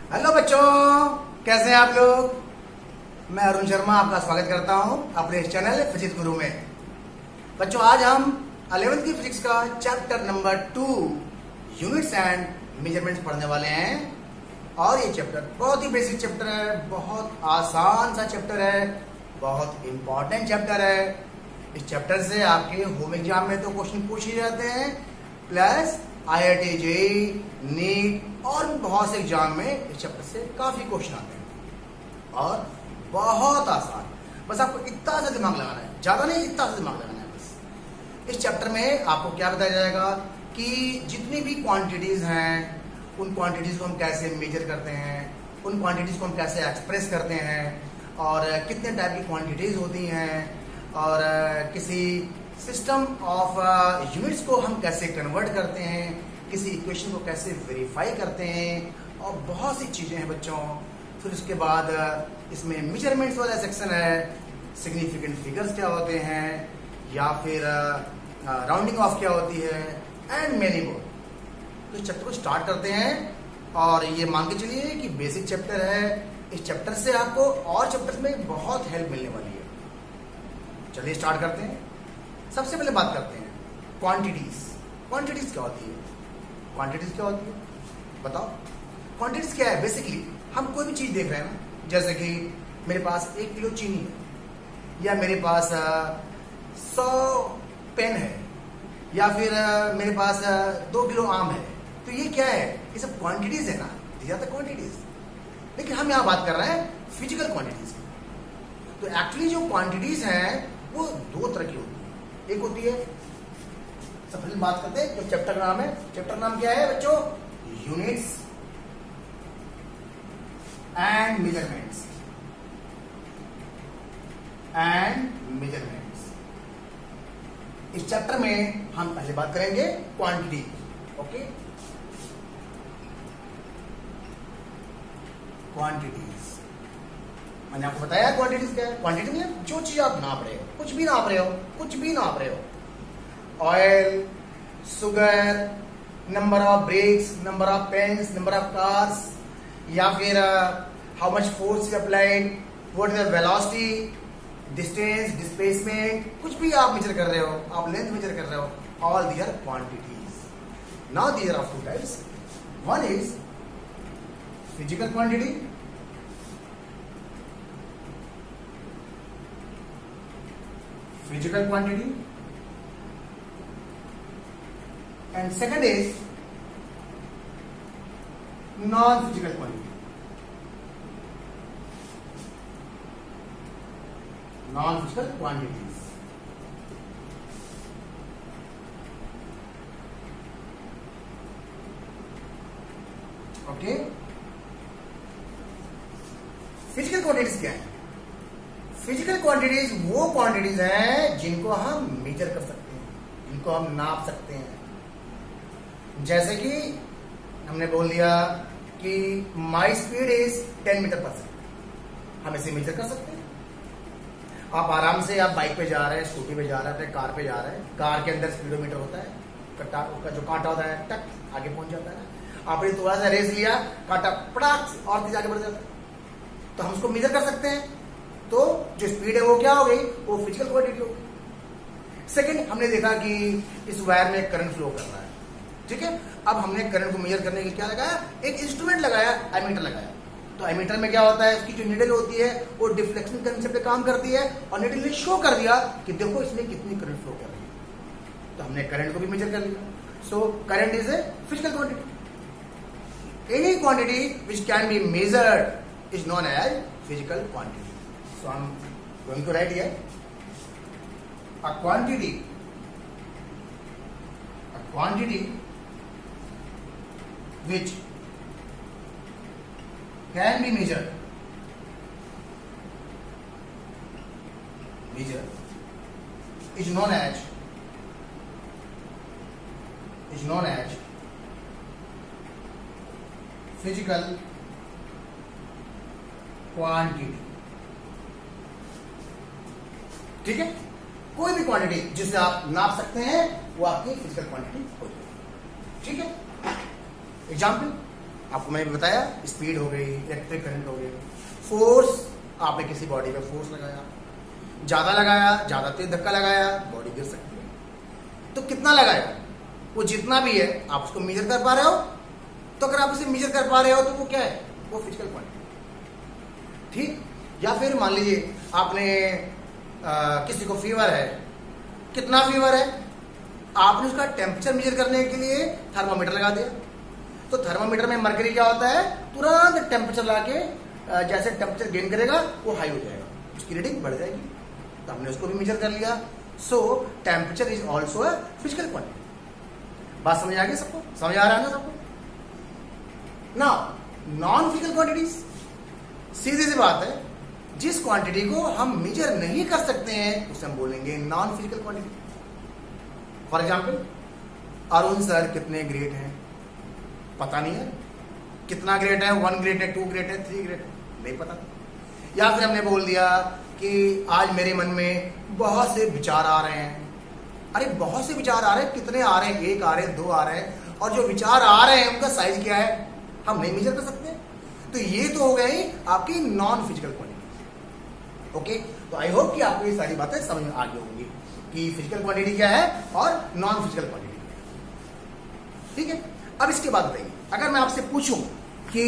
Hello बच्चों, कैसे हैं आप लोग। मैं अरुण शर्मा आपका स्वागत करता हूं अपने इस चैनल फिजिक्स गुरु में। बच्चों, आज हम 11th की फिजिक्स का chapter number 2 units and measurements पढ़ने वाले हैं। और ये चैप्टर बहुत ही बेसिक चैप्टर है, बहुत आसान सा चैप्टर है, बहुत इंपॉर्टेंट चैप्टर है। इस चैप्टर से आपके होम एग्जाम में तो क्वेश्चन पूछ ही जाते हैं, प्लस IIT JEE नीट और बहुत से एग्जाम में इस चैप्टर से काफी क्वेश्चन आते हैं और बहुत आसान। बस आपको इतना सा दिमाग लगाना है, ज्यादा नहीं, इतना सा दिमाग लगाना है बस। इस चैप्टर में आपको क्या बताया जाएगा कि जितनी भी क्वांटिटीज हैं उन क्वांटिटीज को हम कैसे मेजर करते हैं, उन क्वांटिटीज को हम कैसे एक्सप्रेस करते हैं और कितने टाइप की क्वांटिटीज होती हैं और किसी सिस्टम ऑफ यूनिट्स को हम कैसे कन्वर्ट करते हैं, किसी इक्वेशन को कैसे वेरीफाई करते हैं और बहुत सी चीजें हैं बच्चों। फिर उसके बाद इसमें मेजरमेंट्स वाला सेक्शन है, सिग्निफिकेंट फिगर्स क्या होते हैं या फिर राउंडिंग ऑफ क्या होती है एंड मेनी मोर। तो इस चैप्टर को स्टार्ट करते हैं और ये मान के चलिए कि बेसिक चैप्टर है। इस चैप्टर से आपको और चैप्टर्स में बहुत हेल्प मिलने वाली है। चलिए स्टार्ट करते हैं। सबसे पहले बात करते हैं क्वांटिटीज। क्वांटिटीज क्या होती है? क्वांटिटीज क्या होती है बताओ। क्वांटिटीज क्या है? बेसिकली हम कोई भी चीज देख रहे हैं ना, जैसे कि मेरे पास 1 किलो चीनी है या मेरे पास 100 पेन है या फिर मेरे पास 2 किलो आम है, तो ये क्या है? ये सब क्वांटिटीज है ना, दी जाता क्वांटिटीज। लेकिन हम यहाँ बात कर रहे हैं फिजिकल क्वांटिटीज की। तो एक्चुअली जो क्वांटिटीज हैं वो 2 तरह की होती है। एक होती है, सबसे पहले बात करते हैं जो चैप्टर का नाम है। चैप्टर नाम क्या है बच्चों? Units and measurements. इस चैप्टर में हम पहले बात करेंगे क्वांटिटी। ओके, क्वांटिटीज मैंने आपको बताया क्वांटिटीज क्या है। क्वांटिटी मतलब जो चीज आप नाप रहे हो, कुछ भी नाप रहे हो, oil, sugar, number of breaks, number of pens, number of cars, या फिर how much force is applied, what is the velocity, distance, displacement, कुछ भी आप मेजर कर रहे हो, आप लेंथ मेजर कर रहे हो, all these are quantities. Now these are of 2 types. One is physical quantity and second is non-physical quantity. Non-physical quantities. Okay, physical quantities क्या है? फिजिकल क्वांटिटीज वो क्वांटिटीज हैं जिनको हम मेजर कर सकते हैं, जिनको हम नाप सकते हैं। जैसे कि हमने बोल दिया कि माई स्पीड इज 10 मीटर पर सेकेंड, हम इसे मेजर कर सकते हैं। आप आराम से आप बाइक पे जा रहे हैं, स्कूटी पे जा रहे हैं, अपने कार पे जा रहे हैं, कार के अंदर स्पीडोमीटर होता है, उसका जो कांटा होता है टक आगे पहुंच जाता है ना। आपने थोड़ा सा रेस लिया, कांटा पटाख और तेज आगे बढ़ जाता है, तो हम उसको मेजर कर सकते हैं। तो जो स्पीड है वो क्या हो गई? वो फिजिकल क्वांटिटी हो गई। सेकंड, हमने देखा कि इस वायर में करंट फ्लो कर रहा है, ठीक है। अब हमने करंट को मेजर करने के लिए क्या लगाया? एक इंस्ट्रूमेंट लगाया, एमीटर लगाया। तो एमीटर में क्या होता है? उसकी जो नीडल होती है वो डिफ्लेक्शन कंसेप्ट पे काम करती है और नीडल ने शो कर दिया कि देखो इसमें कितनी करंट फ्लो कर रही है। तो हमने करंट को भी मेजर कर लिया। So current is a physical quantity. Any quantity which can be measured is known as physical quantity. So I'm going to write here a quantity which can be measured is known as physical quantity। ठीक है, कोई भी quantity जिसे आप नाप सकते हैं वो आपकी फिजिकल क्वांटिटी हो जाएगी। ठीक है, एग्जाम्पल आपको मैंने बताया, स्पीड हो गई, इलेक्ट्रिक करंट हो गई, फोर्स, आपने किसी बॉडी पे फोर्स लगाया, ज्यादा लगाया, ज्यादा तेज धक्का लगाया, बॉडी गिर सकती है। तो कितना लगाया, वो जितना भी है आप उसको मेजर कर पा रहे हो। तो अगर आप उसे मेजर कर पा रहे हो तो वो क्या है, वो फिजिकल क्वांटिटी। ठीक, या फिर मान लीजिए आपने किसी को फीवर है, कितना फीवर है, आपने उसका टेम्परेचर मेजर करने के लिए थर्मामीटर लगा दिया। तो थर्मामीटर में मरकरी क्या होता है, तुरंत टेम्परेचर लगा के जैसे टेम्परेचर गेन करेगा वो हाई हो जाएगा, उसकी रीडिंग बढ़ जाएगी। तो हमने उसको भी मेजर कर लिया। सो temperature is also a physical quantity. बात समझ आ गई सबको, समझ आ रहा है ना सबको? नाउ नॉन फिजिकल क्वांटिटीज, सीधी सी बात है, जिस क्वांटिटी को हम मेजर नहीं कर सकते हैं उसे हम बोलेंगे non physical quantity. For example, Arun sir कितने ग्रेट हैं पता नहीं है, कितना ग्रेट है, 1 ग्रेट है, 2 ग्रेट है, 3 ग्रेट है, नहीं पता। या फिर हमने बोल दिया कि आज मेरे मन में बहुत से विचार आ रहे हैं। अरे बहुत से विचार आ रहे हैं, कितने आ रहे हैं, 1 आ रहे हैं, 2 आ रहे हैं, और जो विचार आ रहे हैं उनका साइज क्या है हम नहीं मेजर कर सकते। तो ये तो हो गई आपकी नॉन फिजिकल क्वांटिटी। ओके, तो आई होप कि आपको ये सारी बातें समझ में आ गई होंगी कि फिजिकल क्वांटिटी क्या है और नॉन फिजिकल क्वांटिटी क्या है। ठीक है, अब इसके बाद बताइए, अगर मैं आपसे पूछूं कि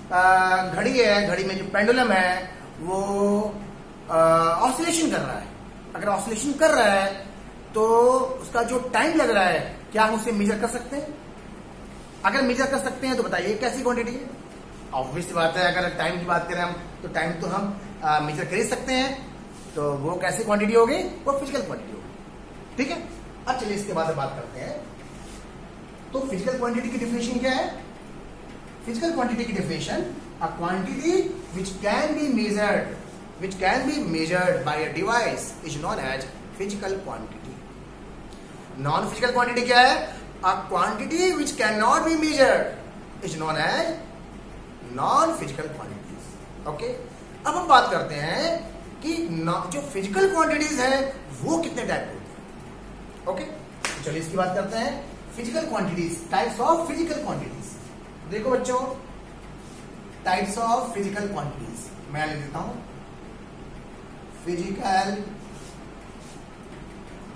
घड़ी है, घड़ी में जो पेंडुलम है वो ऑसिलेशन कर रहा है, अगर ऑसिलेशन कर रहा है तो उसका जो टाइम लग रहा है क्या हम उसे मेजर कर सकते हैं? अगर मेजर कर सकते हैं तो बताइए कैसी क्वांटिटी है? ऑब्वियस बात है, अगर टाइम की बात करें हम तो टाइम तो हम मेजर कर ही सकते हैं, तो वो कैसी क्वांटिटी होगी? वो फिजिकल क्वांटिटी होगी। ठीक है, अब चलिए इसके बाद बात करते हैं। तो फिजिकल क्वांटिटी की डेफिनेशन क्या है? फिजिकल क्वांटिटी की definition, a quantity which can be measured by a device is known as physical quantity. Non physical quantity क्या है? A quantity which can not be measured is known as non physical quantities. Okay, अब हम बात करते हैं कि जो physical quantities है वो कितने टाइप होती है। ओके, तो चलिए इसकी बात करते हैं। Physical quantities, types of physical quantities. देखो बच्चों, टाइप्स ऑफ फिजिकल क्वांटिटीज मैं लिख देता हूं, physical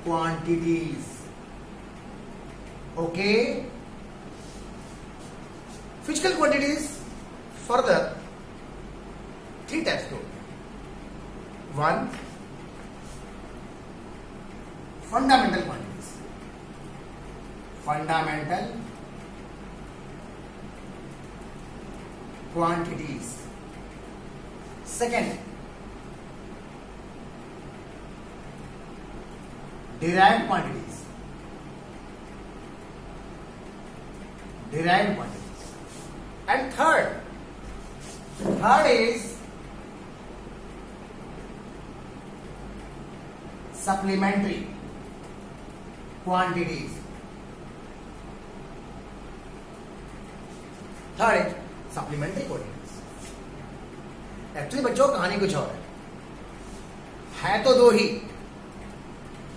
quantities. Okay, physical quantities further 3 types के होते हैं। 1, fundamental quantities, fundamental quantities. Second, derived quantities, and third is supplementary quantities. Third is supplementary quantities. Actually बच्चों कहानी कुछ और है तो 2 ही।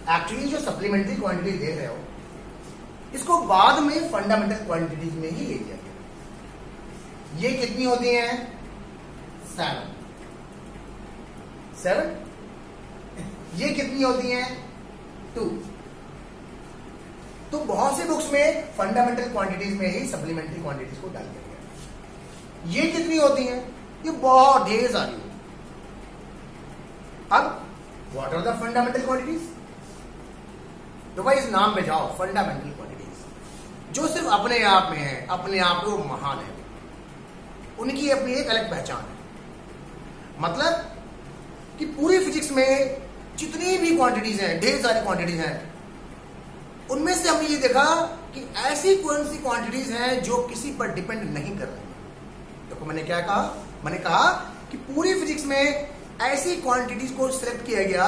एक्चुअली जो सप्लीमेंट्री क्वांटिटी देख रहे हो इसको बाद में फंडामेंटल क्वांटिटीज में ही ले लिया गया। ये कितनी होती हैं? 7। ये कितनी होती हैं? 2। तो बहुत से बुक्स में फंडामेंटल क्वांटिटीज में ही सप्लीमेंट्री क्वांटिटीज को डाल दिया गया। ये कितनी होती हैं? ये बहुत ढेर सारी होती है। अब what are the fundamental quantities? तो भाई इस नाम में जाओ, फंडामेंटल क्वांटिटीज जो सिर्फ अपने आप में है, अपने आप को महान है, उनकी अपनी एक अलग पहचान है। मतलब कि पूरी फिजिक्स में जितनी भी क्वांटिटीज हैं, ढेर सारी क्वांटिटीज हैं, उनमें से हमने ये देखा कि ऐसी कौन सी क्वांटिटीज हैं जो किसी पर डिपेंड नहीं कर रही। तो मैंने क्या कहा? मैंने कहा कि पूरी फिजिक्स में ऐसी क्वांटिटीज को सिलेक्ट किया गया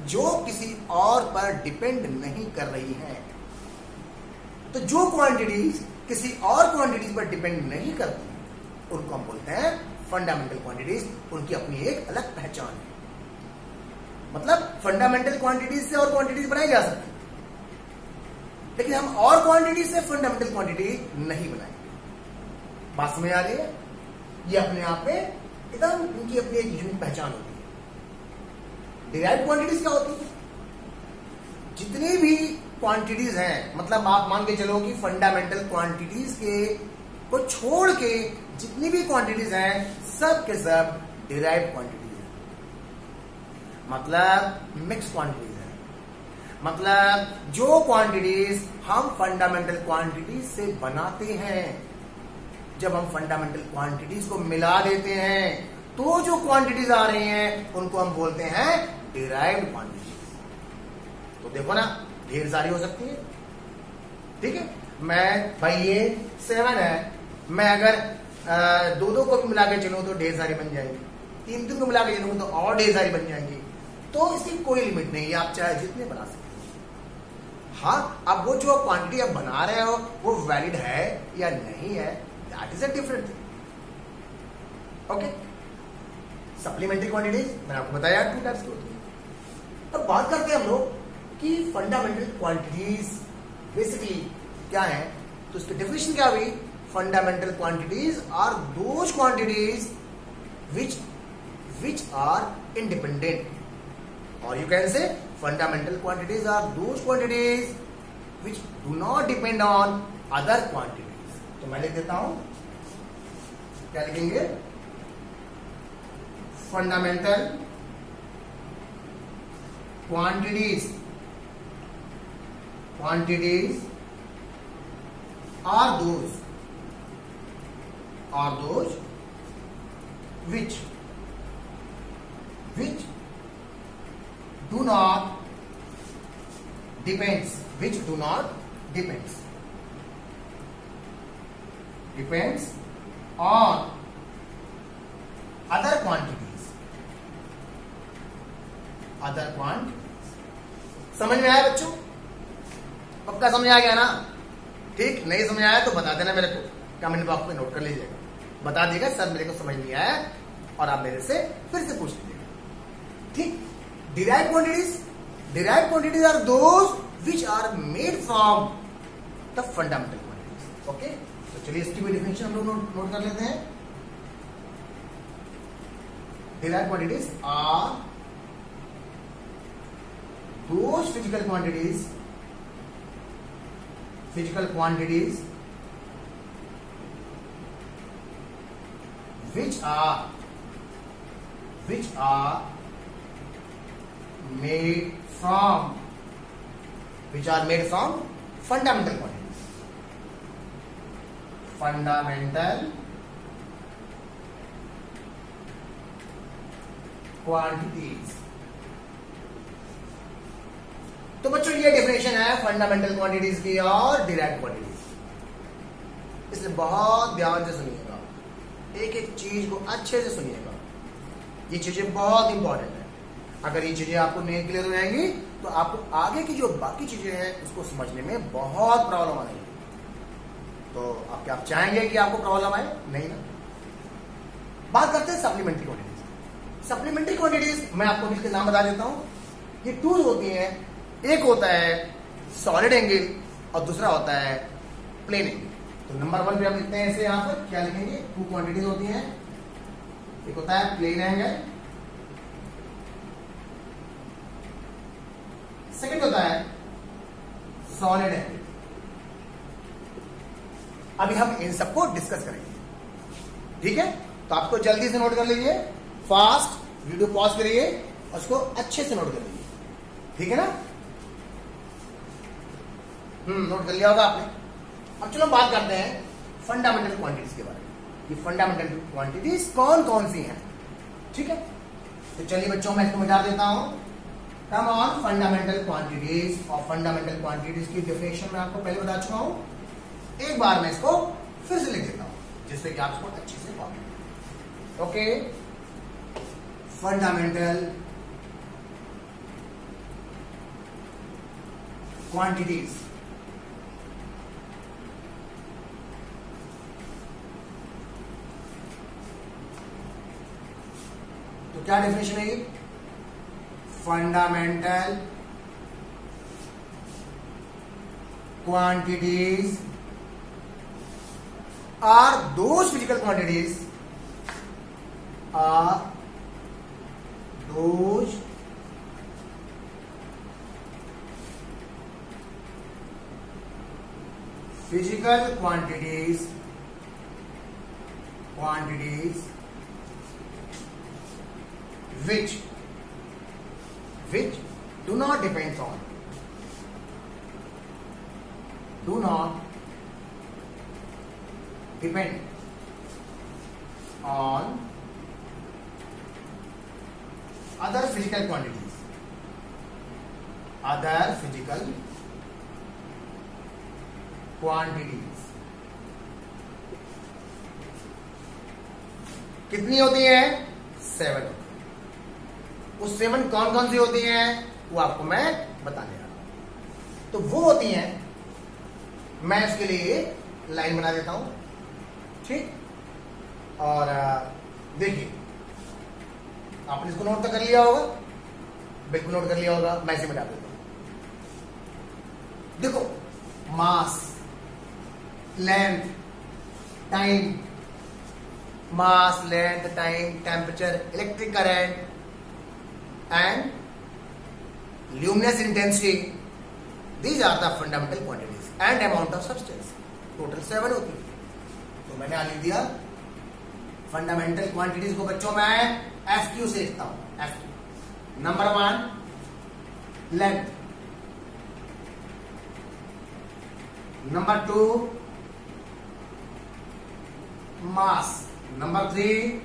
जो किसी और पर डिपेंड नहीं कर रही हैं। तो जो क्वांटिटीज किसी और क्वांटिटीज पर डिपेंड नहीं करती उनको हम बोलते हैं फंडामेंटल क्वांटिटीज। उनकी अपनी एक अलग पहचान है। मतलब फंडामेंटल क्वांटिटीज से और क्वांटिटीज बनाई जा सकती, लेकिन हम और क्वांटिटीज से फंडामेंटल क्वांटिटी नहीं बनाएंगे। बात समझ आ रही है? ये अपने आप में एकदम इनकी अपनी एक यूनिक पहचान होती है। डिराइव्ड क्वांटिटीज क्या होती है? जितनी भी क्वांटिटीज हैं, मतलब आप मान के चलो कि फंडामेंटल क्वांटिटीज के को छोड़ के जितनी भी क्वांटिटीज हैं सब के सब डिराइव्ड क्वांटिटीज हैं, मतलब मिक्स क्वांटिटीज हैं। मतलब जो क्वांटिटीज हम फंडामेंटल क्वांटिटीज से बनाते हैं, जब हम फंडामेंटल क्वांटिटीज को मिला देते हैं तो जो क्वांटिटीज आ रही हैं उनको हम बोलते हैं डिराइव्ड क्वांटिटीज। तो देखो ना, ढेर सारी हो सकती है, ठीक है। मैं भाई ये 7 है, मैं अगर दो को भी मिला के चलूं तो ढेर सारी बन जाएंगी, 3 को मिला के चलूं तो और ढेर सारी बन जाएंगी। तो इसकी कोई लिमिट नहीं है, आप चाहे जितने बना सकते हैं। हाँ, अब वो जो क्वांटिटी आप बना रहे हो वो वैलिड है या नहीं है, that is a different thing. Okay, supplementary quantities मैंने आपको बताया 2 टाइप्स की होती है। अब बात करते हैं हम लोग कि फंडामेंटल क्वांटिटीज बेसिकली क्या है, तो उसकी डेफिनेशन क्या हुई? Fundamental quantities are those quantities which are independent, or you can say fundamental quantities are those quantities which do not depend on other quantities। तो मैं लिख देता हूं, क्या लिखेंगे? Fundamental quantities are those which do not depends on other quantities। समझ में आया बच्चों? पक्का समझ आ गया ना? ठीक, नहीं समझ आया तो बता देना मेरे को, कमेंट बॉक्स में नोट कर लीजिएगा, बता दीजिएगा सर मेरे को समझ नहीं आया, और आप मेरे से फिर से पूछ लीजिएगा। ठीक, derived quantities are those which are made from the fundamental quantities. Okay, तो चलिए इसकी भी डेफिनेशन हम लोग नोट कर लेते हैं। Derived quantities are those physical quantities which are made from fundamental quantities। तो बच्चों ये डेफिनेशन है फंडामेंटल क्वांटिटीज की और डिराइव्ड क्वांटिटीज। इसलिए बहुत ध्यान से सुनिएगा, एक एक चीज को अच्छे से सुनिएगा, ये चीजें बहुत इंपॉर्टेंट है। अगर ये चीजें आपको नहीं क्लियर हो जाएंगी तो आपको आगे की जो बाकी चीजें हैं उसको समझने में बहुत प्रॉब्लम आएगी। तो आप चाहेंगे कि आपको प्रॉब्लम आए? नहीं ना। बात करते हैं सप्लीमेंट्री क्वांटिटीज। सप्लीमेंट्री क्वांटिटीज मैं आपको इसके नाम बता देता हूं। ये 2 होती हैं, एक होता है सॉलिड एंगल और दूसरा होता है प्लेन एंगल। तो नंबर 1 पे हम लिखते हैं इसे, यहां पर क्या लिखेंगे? 2 क्वांटिटीज होती हैं, एक होता है प्लेन एंगल, सेकंड होता है सॉलिड एंगल। अभी हम इन सबको डिस्कस करेंगे, ठीक है? तो आपको जल्दी से नोट कर लीजिए, फास्ट वीडियो पॉज करिए और उसको अच्छे से नोट कर लीजिए, ठीक है ना? नोट कर लिया होगा आपने। अब चलो बात करते हैं फंडामेंटल क्वांटिटीज के बारे में। ये फंडामेंटल क्वांटिटीज कौन कौन सी हैं, ठीक है? तो चलिए बच्चों मैं इसको मिटा देता हूं। कम ऑन फंडामेंटल क्वांटिटीज, और फंडामेंटल क्वांटिटीज की डेफिनेशन मैं आपको पहले बता चुका हूं, एक बार मैं इसको फिर से लिख देता हूं जिससे कि आप इसको अच्छे से पकड़ें। ओके, फंडामेंटल क्वांटिटीज, तो क्या डेफिनेशन है? Fundamental quantities are those physical quantities, are those physical quantities which do not depend on other physical quantities, कितनी होती है? 7 होती है। उस 7 कौन कौन सी होती हैं वो आपको मैं बताने रहा हूं। तो वो होती हैं, मैं इसके लिए लाइन बना देता हूं, ठीक। और देखिए, आपने इसको नोट तो कर लिया होगा, बिल्कुल नोट कर लिया होगा, मैं इसे बता देता हूं। देखो, mass, length, time, mass, length, time, temperature, electric current and luminous intensity, these are the fundamental quantities and amount of substance. Total 7 होती है। तो मैंने आ लिख दिया फंडामेंटल क्वांटिटीज को। बच्चों मैं FQ से लिखता हूं। FQ number 1 length, number 2 mass, number 3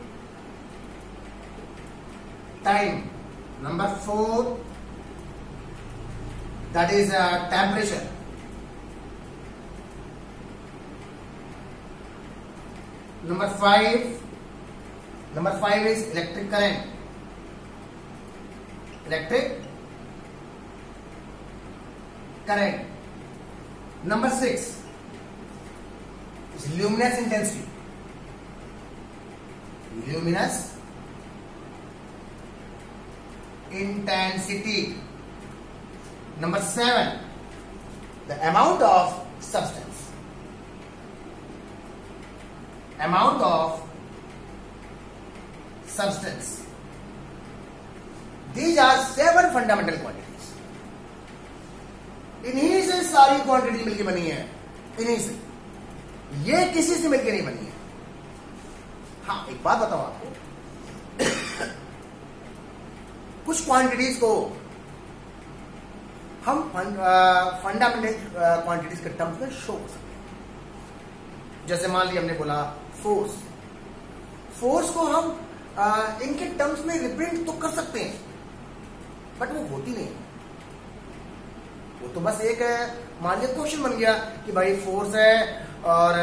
time, number 4 that is temperature, number 5 is electric current, number 6 is luminous intensity, number 7 the amount of substance, these are 7 fundamental quantities। इन्हीं से सारी quantity मिलकर बनी है, इन्हीं से, ये किसी से मिलकर नहीं बनी है। हाँ, एक बात बताओ आपको, कुछ क्वांटिटीज को हम फंडामेंटल क्वांटिटीज के टर्म्स में शो कर सकते हैं। जैसे मान लिया हमने बोला फोर्स को हम इनके टर्म्स में रिप्रेजेंट तो कर सकते हैं, बट वो होती नहीं। वो तो बस एक मान लिया क्वेश्चन बन गया कि भाई फोर्स है और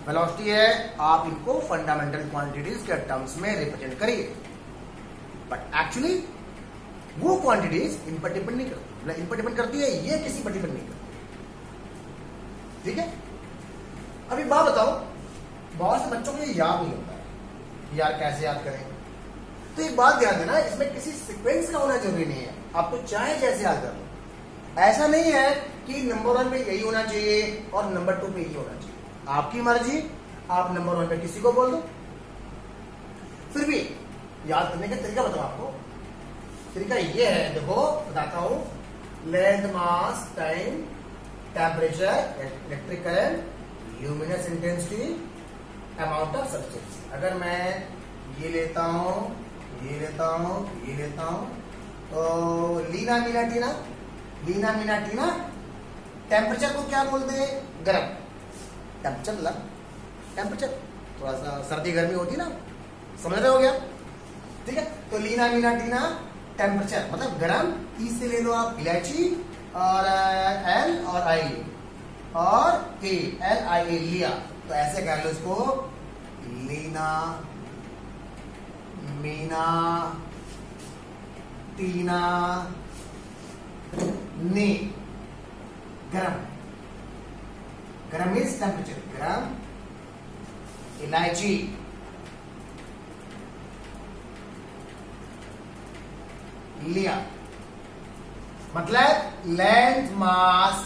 वेलोसिटी है, आप इनको फंडामेंटल क्वांटिटीज के टर्म्स में रिप्रेजेंट करिए। बट एक्चुअली वो क्वांटिटीज इन पर डिपेंड नहीं करती, इन पर डिपेंड करती है, ये किसी पर डिपेंड नहीं करती। ठीक है, अभी बात बताओ, बहुत से बच्चों को ये याद नहीं होता है, यार कैसे याद करें। तो एक बात ध्यान देना, इसमें किसी सीक्वेंस का होना जरूरी नहीं है, आपको चाहे जैसे याद कर लो। ऐसा नहीं है कि नंबर 1 पे यही होना चाहिए और नंबर 2 पे यही होना चाहिए, आपकी मर्जी। आप नंबर 1 पे किसी को बोल दो। फिर भी याद करने का तरीका बताओ आपको। तरीका ये है, देखो बताता हूं, length, mass, time, temperature, electric current, luminous intensity, amount of substance. अगर मैं ये लेता हूं, ये लेता हूं, ये लेता हूं, तो लीना मीना टीना, टेम्परेचर को क्या बोलते हैं? गर्म। टेम्परेचर मतलब टेम्परेचर, थोड़ा सा सर्दी गर्मी होती ना, समझ रहे हो गया? ठीक है, तो लीना मीना टीना टेम्परेचर मतलब गर्म। ई से ले लो आप इलायची, और एल और आई और ए, एल आई ए, लिया। तो ऐसे कह लो इसको, लीना मीना टीना ने, गरम। गरम मीन्स टेम्परेचर, गरम। इलायची, लिया, मतलब लेंथ, मास,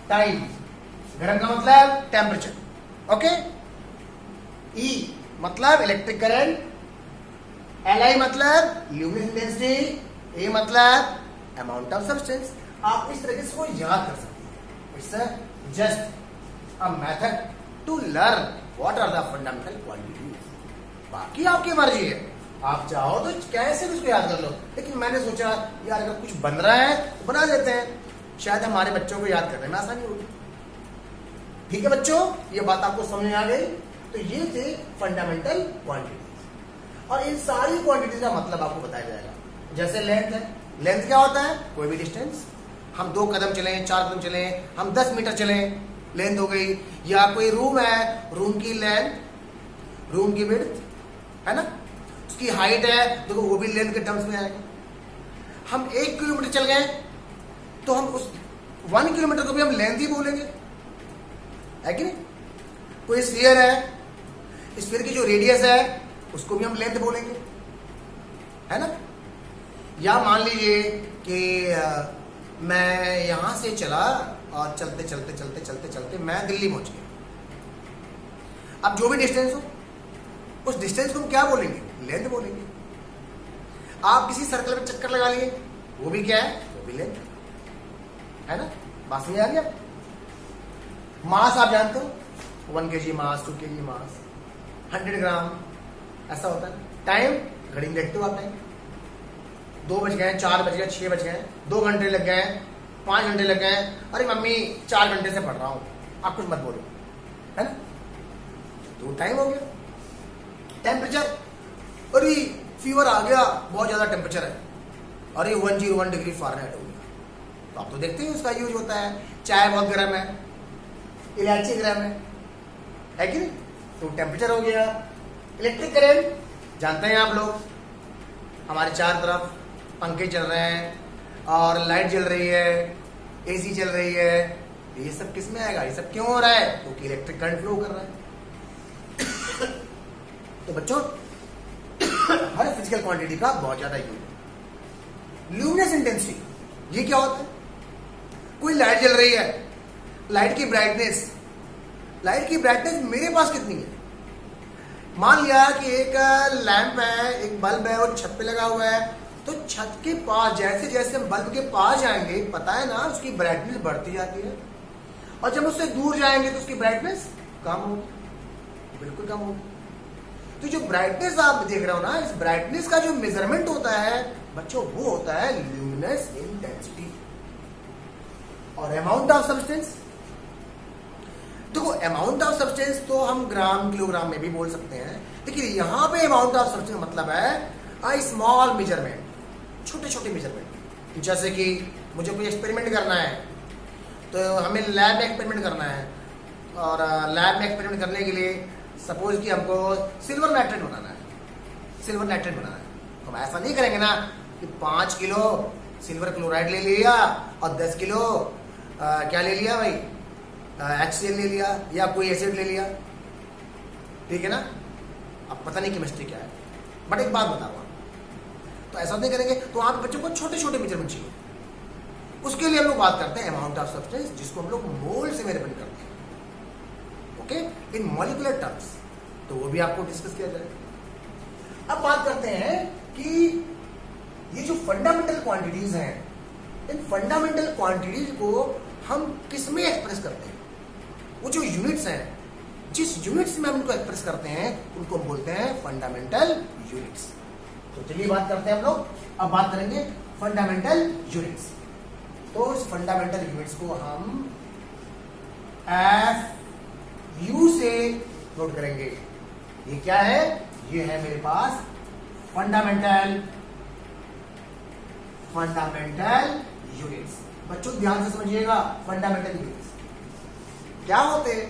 टाइम। गरम का मतलब टेम्परेचर। ओके, ई मतलब इलेक्ट्रिक करंट, Li मतलब ल्यूमिनेस इंटेंसिटी, ए मतलब अमाउंट ऑफ सब्सटेंस। आप इस तरीके से इसको याद कर सकते हैं। It's just a method to learn what are the fundamental quantities. बाकी आपकी मर्जी है, आप चाहो तो कैसे भी इसको याद कर लो, लेकिन मैंने सोचा यार अगर कुछ बन रहा है तो बना देते हैं, शायद हमारे बच्चों को याद करने में आसानी होगी। ठीक है बच्चों, ये बात आपको समझ में आ गई। तो ये थे फंडामेंटल क्वांटिटीज, और इन सारी क्वांटिटीज का मतलब आपको बताया जाएगा। जैसे लेंथ है, लेंथ क्या होता है? कोई भी डिस्टेंस, हम 2 कदम चले, 4 कदम चले, हम 10 मीटर चले, लेंथ हो गई। या कोई रूम है, रूम की लेंथ, रूम की विड्थ है ना, उसकी हाइट है, देखो वो भी लेंथ के टर्म्स में आएगा। हम 1 किलोमीटर चल गए तो हम उस 1 किलोमीटर को भी हम लेंथ ही बोलेंगे, है कि नहीं? कोई स्फीयर है, स्फीयर की जो रेडियस है उसको भी हम लेंथ बोलेंगे, है ना। या मान लीजिए कि मैं यहां से चला और चलते चलते चलते चलते चलते मैं दिल्ली पहुंच गया। अब जो भी डिस्टेंस हो, उस डिस्टेंस को हम क्या बोलेंगे? लेंथ बोलेंगे। आप किसी सर्कल में चक्कर लगा लिए, वो भी क्या है? वो भी लेंथ है ना। बात समझ आ गया? मास आप जानते हो, 1 kg मास, 2 kg मास, 100 ग्राम ऐसा होता है। टाइम घड़ी में देखते हो आप, टाइम 2 बज गए, 4 बज गए, 6 बज गए, 2 घंटे लग गए, 5 घंटे लग गए। अरे मम्मी 4 घंटे से पढ़ रहा हूं, आप कुछ मत बोलो, है ना। तो टाइम हो गया। टेम्परेचर, अरे फीवर आ गया, बहुत ज्यादा टेम्परेचर है, अरे 101 डिग्री फ़ारेनहाइट हो गया। तो आप तो देखते ही उसका यूज होता है। चाय बहुत गर्म है, इलायची गर्म है कि नहीं, तो टेम्परेचर हो गया। इलेक्ट्रिक करंट जानते हैं आप लोग, हमारे चार तरफ पंखे चल रहे हैं और लाइट जल रही है, एसी चल रही है, ये सब किस में आएगा? ये सब क्यों हो रहा है? क्योंकि इलेक्ट्रिक करंट फ्लो कर रहा है। तो बच्चों हर फिजिकल क्वांटिटी का बहुत ज्यादा यूज है। ल्यूमिनेस इंटेंसिटी, ये क्या होता है? कोई लाइट जल रही है, लाइट की ब्राइटनेस, लाइट की ब्राइटनेस मेरे पास कितनी है? मान लिया कि एक लैंप है, एक बल्ब है और छत पे लगा हुआ है, तो छत के पास जैसे जैसे हम बल्ब के पास जाएंगे, पता है ना, उसकी ब्राइटनेस बढ़ती जाती है, और जब उससे दूर जाएंगे तो उसकी ब्राइटनेस कम होगी, बिल्कुल कम होगी। तो जो ब्राइटनेस आप देख रहे हो ना, इस ब्राइटनेस का जो मेजरमेंट होता है बच्चों, वो होता है ल्यूमिनेस इंटेंसिटी। और अमाउंट ऑफ सब्सटेंस, देखो अमाउंट ऑफ सब्सटेंस तो हम ग्राम किलोग्राम में भी बोल सकते हैं, लेकिन यहां पे अमाउंट ऑफ सब्सटेंस मतलब है स्मॉल मेजरमेंट, छोटे छोटे मेजरमेंट। जैसे कि मुझे कोई एक्सपेरिमेंट करना है, तो हमें लैब में एक्सपेरिमेंट करना है, और लैब में एक्सपेरिमेंट करने के लिए सपोज कि हमको सिल्वर नाइट्रेट बनाना है, सिल्वर नाइट्रेट बनाना है, तो हम ऐसा नहीं करेंगे ना कि 5 किलो सिल्वर क्लोराइड ले लिया और 10 किलो क्या ले लिया भाई, HCl ले लिया या कोई एसिड ले लिया, ठीक है ना। अब पता नहीं केमिस्ट्री क्या है, बट एक बात बताऊंगा, तो ऐसा नहीं करेंगे। तो आप बच्चों को छोटे छोटे मेजरमेंट चाहिए, उसके लिए हम लोग बात करते हैं अमाउंट ऑफ सब्सटेंस, जिसको हम लोग मोल से मेजरमेंट करते हैं, ओके, इन मॉलिक्यूलर टर्म्स। तो वो भी आपको डिस्कस किया जाएगा। अब बात करते हैं कि ये जो फंडामेंटल क्वांटिटीज हैं, इन फंडामेंटल क्वांटिटीज को हम किस में एक्सप्रेस करते हैं? वो जो यूनिट्स हैं, जिस यूनिट्स में हम उनको एक्सप्रेस करते हैं, उनको हम बोलते हैं फंडामेंटल यूनिट्स। तो चलिए बात करते हैं हम लोग, अब बात करेंगे फंडामेंटल यूनिट्स। तो इस फंडामेंटल यूनिट्स को हम FU से नोट करेंगे। ये क्या है? ये है मेरे पास फंडामेंटल यूनिट्स। बच्चों ध्यान से समझिएगा, फंडामेंटल यूनिट्स क्या होते हैं?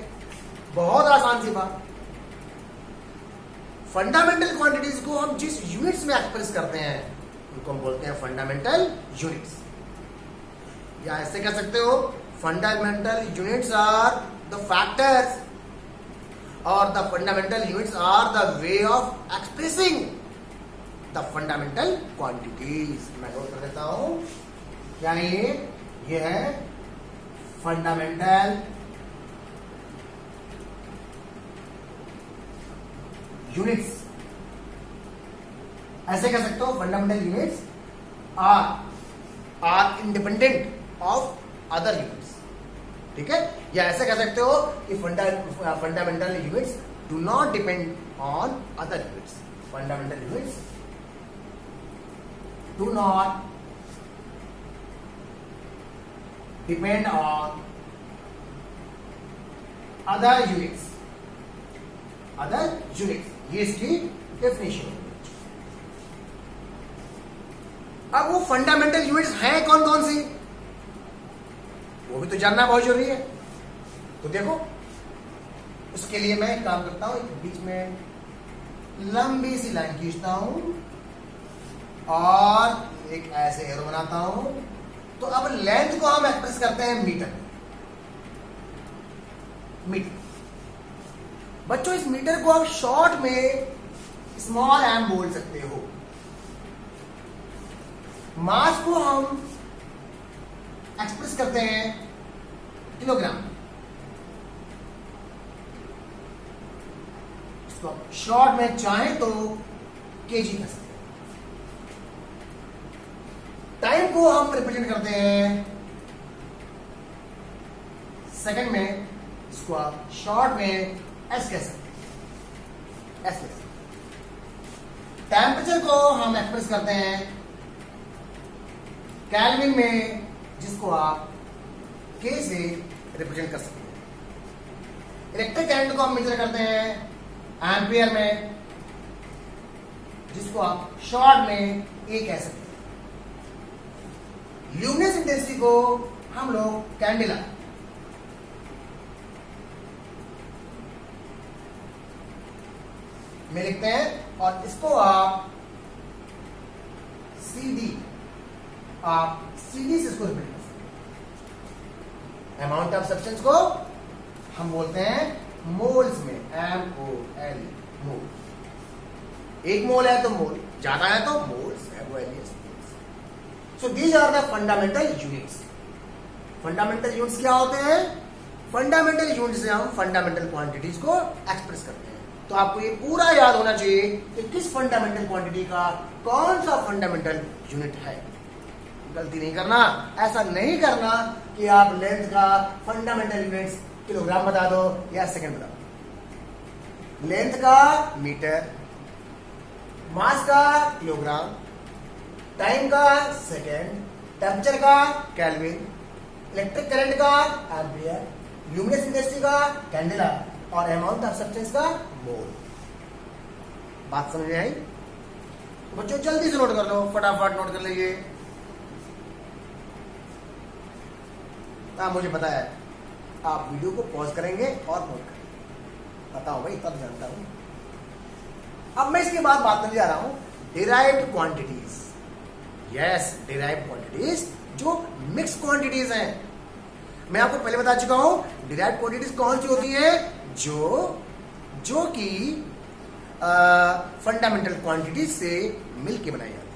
बहुत आसान सी बात, फंडामेंटल क्वांटिटीज को हम जिस यूनिट्स में एक्सप्रेस करते हैं उनको हम बोलते हैं फंडामेंटल यूनिट्स। या ऐसे कह सकते हो, fundamental units are the factors और the fundamental units are the way of expressing the fundamental quantities. मैं नोट कर देता हूं, क्या ये है फंडामेंटल यूनिट्स, ऐसे कह सकते हो fundamental units are independent of other units, ठीक है। या ऐसे कह सकते हो कि fundamental units do not depend on other units, fundamental units do not depend on other units, ये इसकी डेफिनेशन है। अब वो फंडामेंटल यूनिट्स हैं कौन कौन सी, वो भी तो जानना बहुत जरूरी है। तो देखो, उसके लिए मैं एक काम करता हूं, एक बीच में लंबी सी लाइन खींचता हूं और एक ऐसे एरो बनाता हूं। तो अब लेंथ को हम एक्सप्रेस करते हैं मीटर। बच्चों, इस मीटर को आप शॉर्ट में स्मॉल एम बोल सकते हो। मास को हम एक्सप्रेस करते हैं किलोग्राम। इसको आप शॉर्ट में चाहें तो केजी कर सकते हैं। टाइम को हम रिप्रेजेंट करते हैं सेकंड में, इसको आप शॉर्ट में एस कह सकते हैं, एस कह सकते हैं। टेम्परेचर को हम एक्सप्रेस करते हैं केल्विन में, जिसको आप के से रिप्रेजेंट कर सकते हैं। इलेक्ट्रिक करंट को हम मेजर करते हैं एम्पियर में, जिसको आप शॉर्ट में ए कह सकते हैं। ल्यूमिनस इंटेंसिटी को हम लोग कैंडेला में लिखते हैं, और इसको आप सीडी से इसको रिप्रेजेंट कर सकते हैं। अमाउंट ऑफ सब्सटेंस को हम बोलते हैं मोल्स में, MOL, मोल। एक मोल है तो मोल, ज्यादा है तो moles, MOLs। So these are the fundamental units. Fundamental units क्या होते हैं? फंडामेंटल यूनिट से हम फंडामेंटल क्वांटिटीज को एक्सप्रेस करते हैं। तो आपको ये पूरा याद होना चाहिए कि किस फंडामेंटल क्वांटिटी का कौन सा फंडामेंटल यूनिट है। गलती नहीं करना, ऐसा नहीं करना कि आप लेंथ का फंडामेंटल यूनिट्स किलोग्राम बता दो या सेकंड बता दो। लेंथ का मीटर, मास का किलोग्राम, टाइम का सेकंड, टेम्परेचर का केल्विन, इलेक्ट्रिक करंट का एम्पियर, ल्यूमिनस इंटेंसिटी का कैंडेला, और अमाउंट ऑफ सब्सटेंस का मोल। बात समझ में आई? तो बच्चों जल्दी से नोट कर लो, फटाफट नोट कर लीजिए। मुझे पता है आप वीडियो को पॉज करेंगे और नोट करेंगे, बताओ भाई, तब जानता हूं। अब मैं इसके बाद बात करने जा रहा हूं derived quantities. Yes, derived quantities जो मिक्स क्वांटिटीज हैं। मैं आपको पहले बता चुका हूं डिराइव्ड क्वांटिटीज कौन सी होती है, जो कि फंडामेंटल क्वांटिटीज से मिलके बनाई जाती है।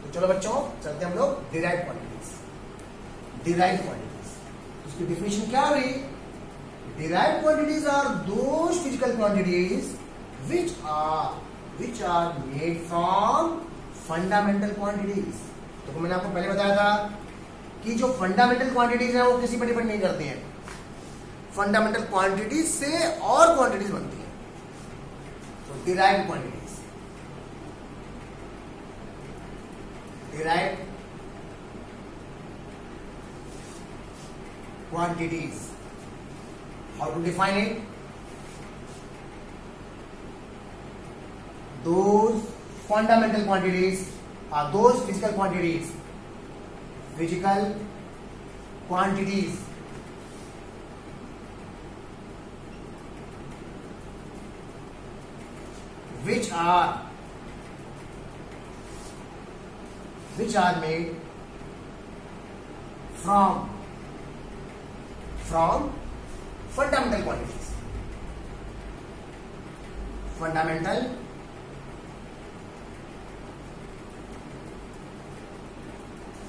तो चलो बच्चों, चलते हम लोग डिराइव्ड क्वांटिटीज। डिराइव्ड क्वांटिटीज उसकी डिफिनेशन क्या हुई? Derived quantities are those physical quantities which are made from fundamental quantities। तो मैंने आपको पहले बताया था कि जो फंडामेंटल क्वांटिटीज हैं वो किसी पर डिपेंड नहीं करती हैं, फंडामेंटल क्वांटिटीज से और क्वांटिटीज बनती हैं। तो derived quantities, derived quantities. How to define it? Those fundamental quantities are those physical quantities which are made from fundamental quantities. Fundamental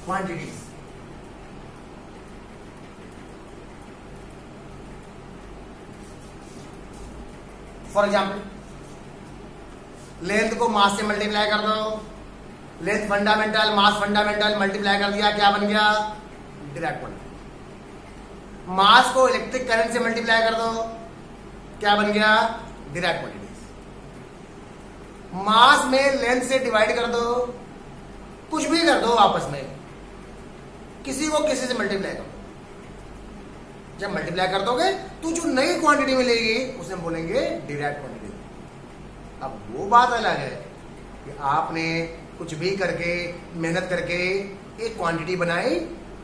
quantities. For example, length को मास से मल्टीप्लाई कर दो, लेंथ फंडामेंटल मास fundamental multiply कर दिया, क्या बन गया? Direct quantity. मास को इलेक्ट्रिक करंट से मल्टीप्लाई कर दो, क्या बन गया? Direct quantity. मास में लेंथ से डिवाइड कर दो, कुछ भी कर दो आपस में, किसी को किसी से मल्टीप्लाई कर दो। जब मल्टीप्लाई कर दोगे तो जो नई क्वांटिटी मिलेगी उसे हम बोलेंगे डायरेक्ट क्वांटिटी। अब वो बात अलग है कि आपने कुछ भी करके मेहनत करके एक क्वांटिटी बनाई,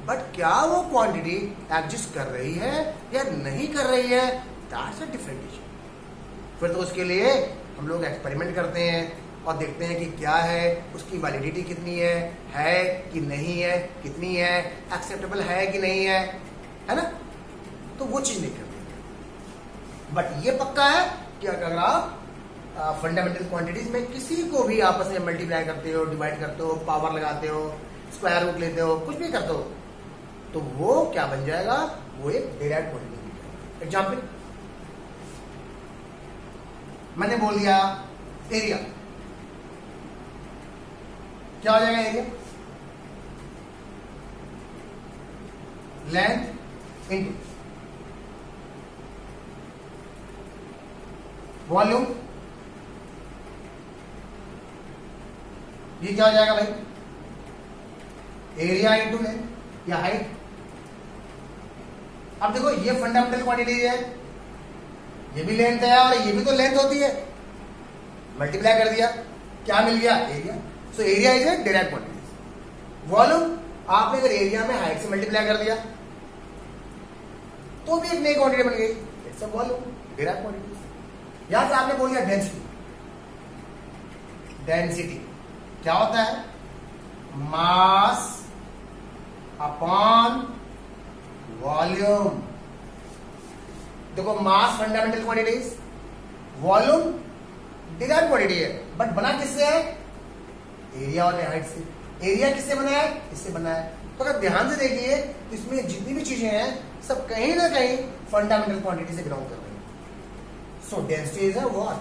बट क्या वो क्वांटिटी एग्जिस्ट कर रही है या नहीं कर रही है, दैट्स अ डिफरेंट इशू। फिर तो उसके लिए हम लोग एक्सपेरिमेंट करते हैं और देखते हैं कि क्या है, उसकी वैलिडिटी कितनी है कि नहीं है, कितनी है, एक्सेप्टेबल है कि नहीं है ना? तो वो चीज नहीं करते। बट ये पक्का है कि अगर आप फंडामेंटल क्वांटिटीज में किसी को भी आपस में मल्टीप्लाई करते हो, डिवाइड करते हो, पावर लगाते हो, स्क्वायर रूट लेते हो, कुछ भी करते हो, तो वो क्या बन जाएगा? वो एक डायरेक्ट क्वांटिटी बन जाएगा। एग्जाम्पल मैंने बोल दिया एरिया, क्या हो जाएगा? एरिया लेंथ इंटू वॉल्यूम, ये क्या हो जाएगा भाई? एरिया इंटू लेंथ या हाइट। अब देखो ये फंडामेंटल क्वांटिटी है, ये भी लेंथ है और ये भी तो लेंथ होती है, मल्टीप्लाई कर दिया, क्या मिल गया? Area. So area is a direct quantity. Volume आपने अगर एरिया में हाइट से मल्टीप्लाई कर दिया तो भी एक नई क्वांटिटी बन गई, it's a volume, direct quantity. यहां से आपने बोल दिया डेंसिटी। डेंसिटी क्या होता है? Mass upon volume. देखो mass fundamental quantities, volume direct quantity है, बट बना किससे है? एरिया और हाइट से। एरिया किससे बना है? इससे बना है। तो अगर ध्यान से देखिए तो इसमें जितनी भी चीजें हैं सब कहीं ना कहीं फंडामेंटल क्वांटिटी से बिलोंग कर रही है। सो density is what?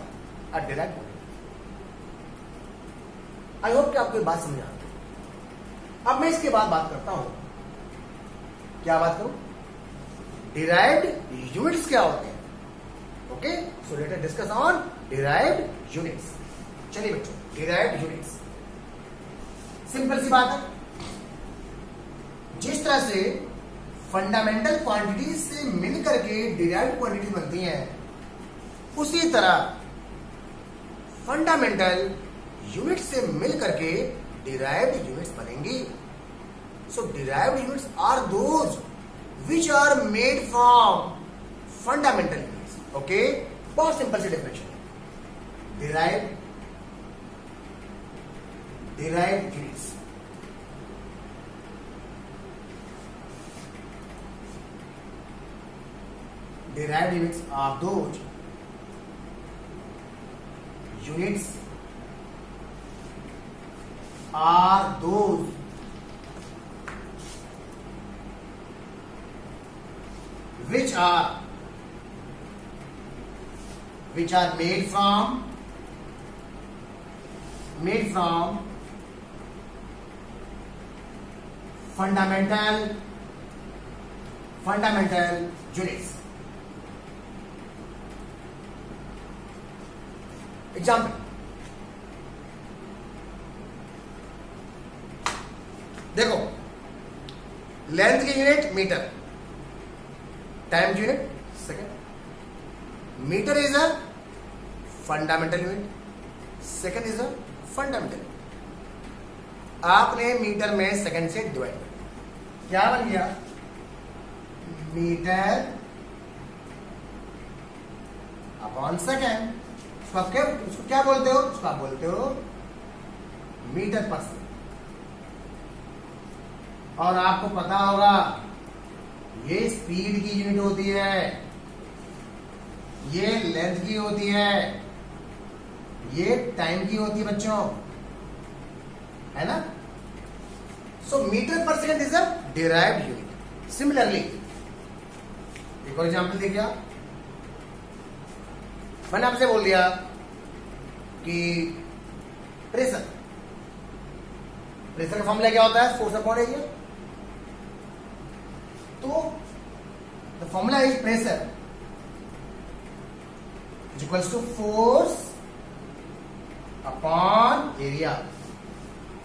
A direct quantity. I hope कि आपको ये बात समझ आ गई। अब मैं इसके बाद बात करता हूं, क्या बात करूं? डिराइव्ड यूनिट्स क्या होते हैं? Okay, so let us discuss on derived units. चलिए बच्चों, डिराइव्ड यूनिट्स सिंपल सी बात है। जिस तरह से फंडामेंटल क्वांटिटीज से मिल करके डिराइव्ड क्वांटिटी बनती हैं, उसी तरह फंडामेंटल यूनिट से मिल करके डिराइव्ड यूनिट्स बनेंगी। So derived units are those which are made from fundamental units. Okay, बहुत सिंपल सी डेफिनेशन है। derived units, derived units are those units which are made from fundamental units. Example, देखो length की unit metre, time की unit second. Metre is a fundamental unit, second is a fundamental unit. आपने metre में second से divide कर दिया, क्या बन गया? Metre upon second. उसको क्या बोलते हो? उसको आप बोलते हो मीटर पर सेकेंड। और आपको पता होगा ये स्पीड की यूनिट होती है, ये लेंथ की होती है, ये टाइम की होती है बच्चों, है ना? सो मीटर पर second is a derived unit. Similarly एक और एग्जाम्पल देखिए, मैंने आपसे बोल दिया कि प्रेशर। प्रेशर का फॉर्मूला क्या होता है? Force upon area. तो the formula is pressure is equals to force upon area.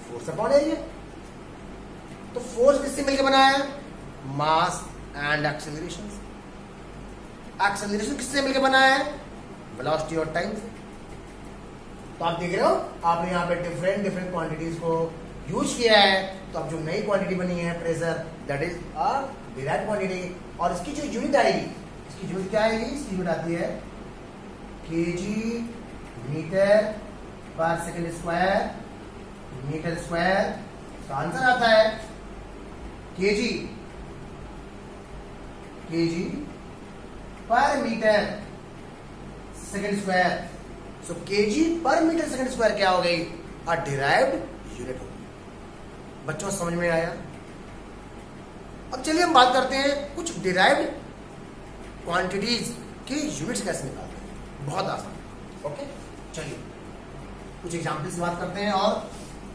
Force upon area. तो फोर्स किससे मिलकर बना है? Mass and acceleration. एक्सेलरेशन किससे मिलकर बना है? वेलोसिटी और टाइम से। तो आप देख रहे हो, आपने यहाँ पे डिफरेंट क्वांटिटीज को यूज किया है। तो अब जो नई क्वांटिटी बनी है pressure, that is a derived quantity. और इसकी जो यूनिट आएगी, इसकी यूनिट क्या आएगी? इसकी यूनिट आती है केजी मीटर पर सेकेंड स्क्वायर मीटर स्क्वायर। तो आंसर आता है केजी पर मीटर सेकेंड स्क्वायर। सो केजी पर मीटर सेकेंड स्क्वायर क्या हो गई? अ डिराइव्ड यूनिट हो गई। बच्चों समझ में आया? अब चलिए हम बात करते हैं कुछ डिराइव्ड क्वांटिटीज के यूनिट्स कैसे निकालते हैं। बहुत आसान। ओके, चलिए कुछ एग्जाम्पल से बात करते हैं और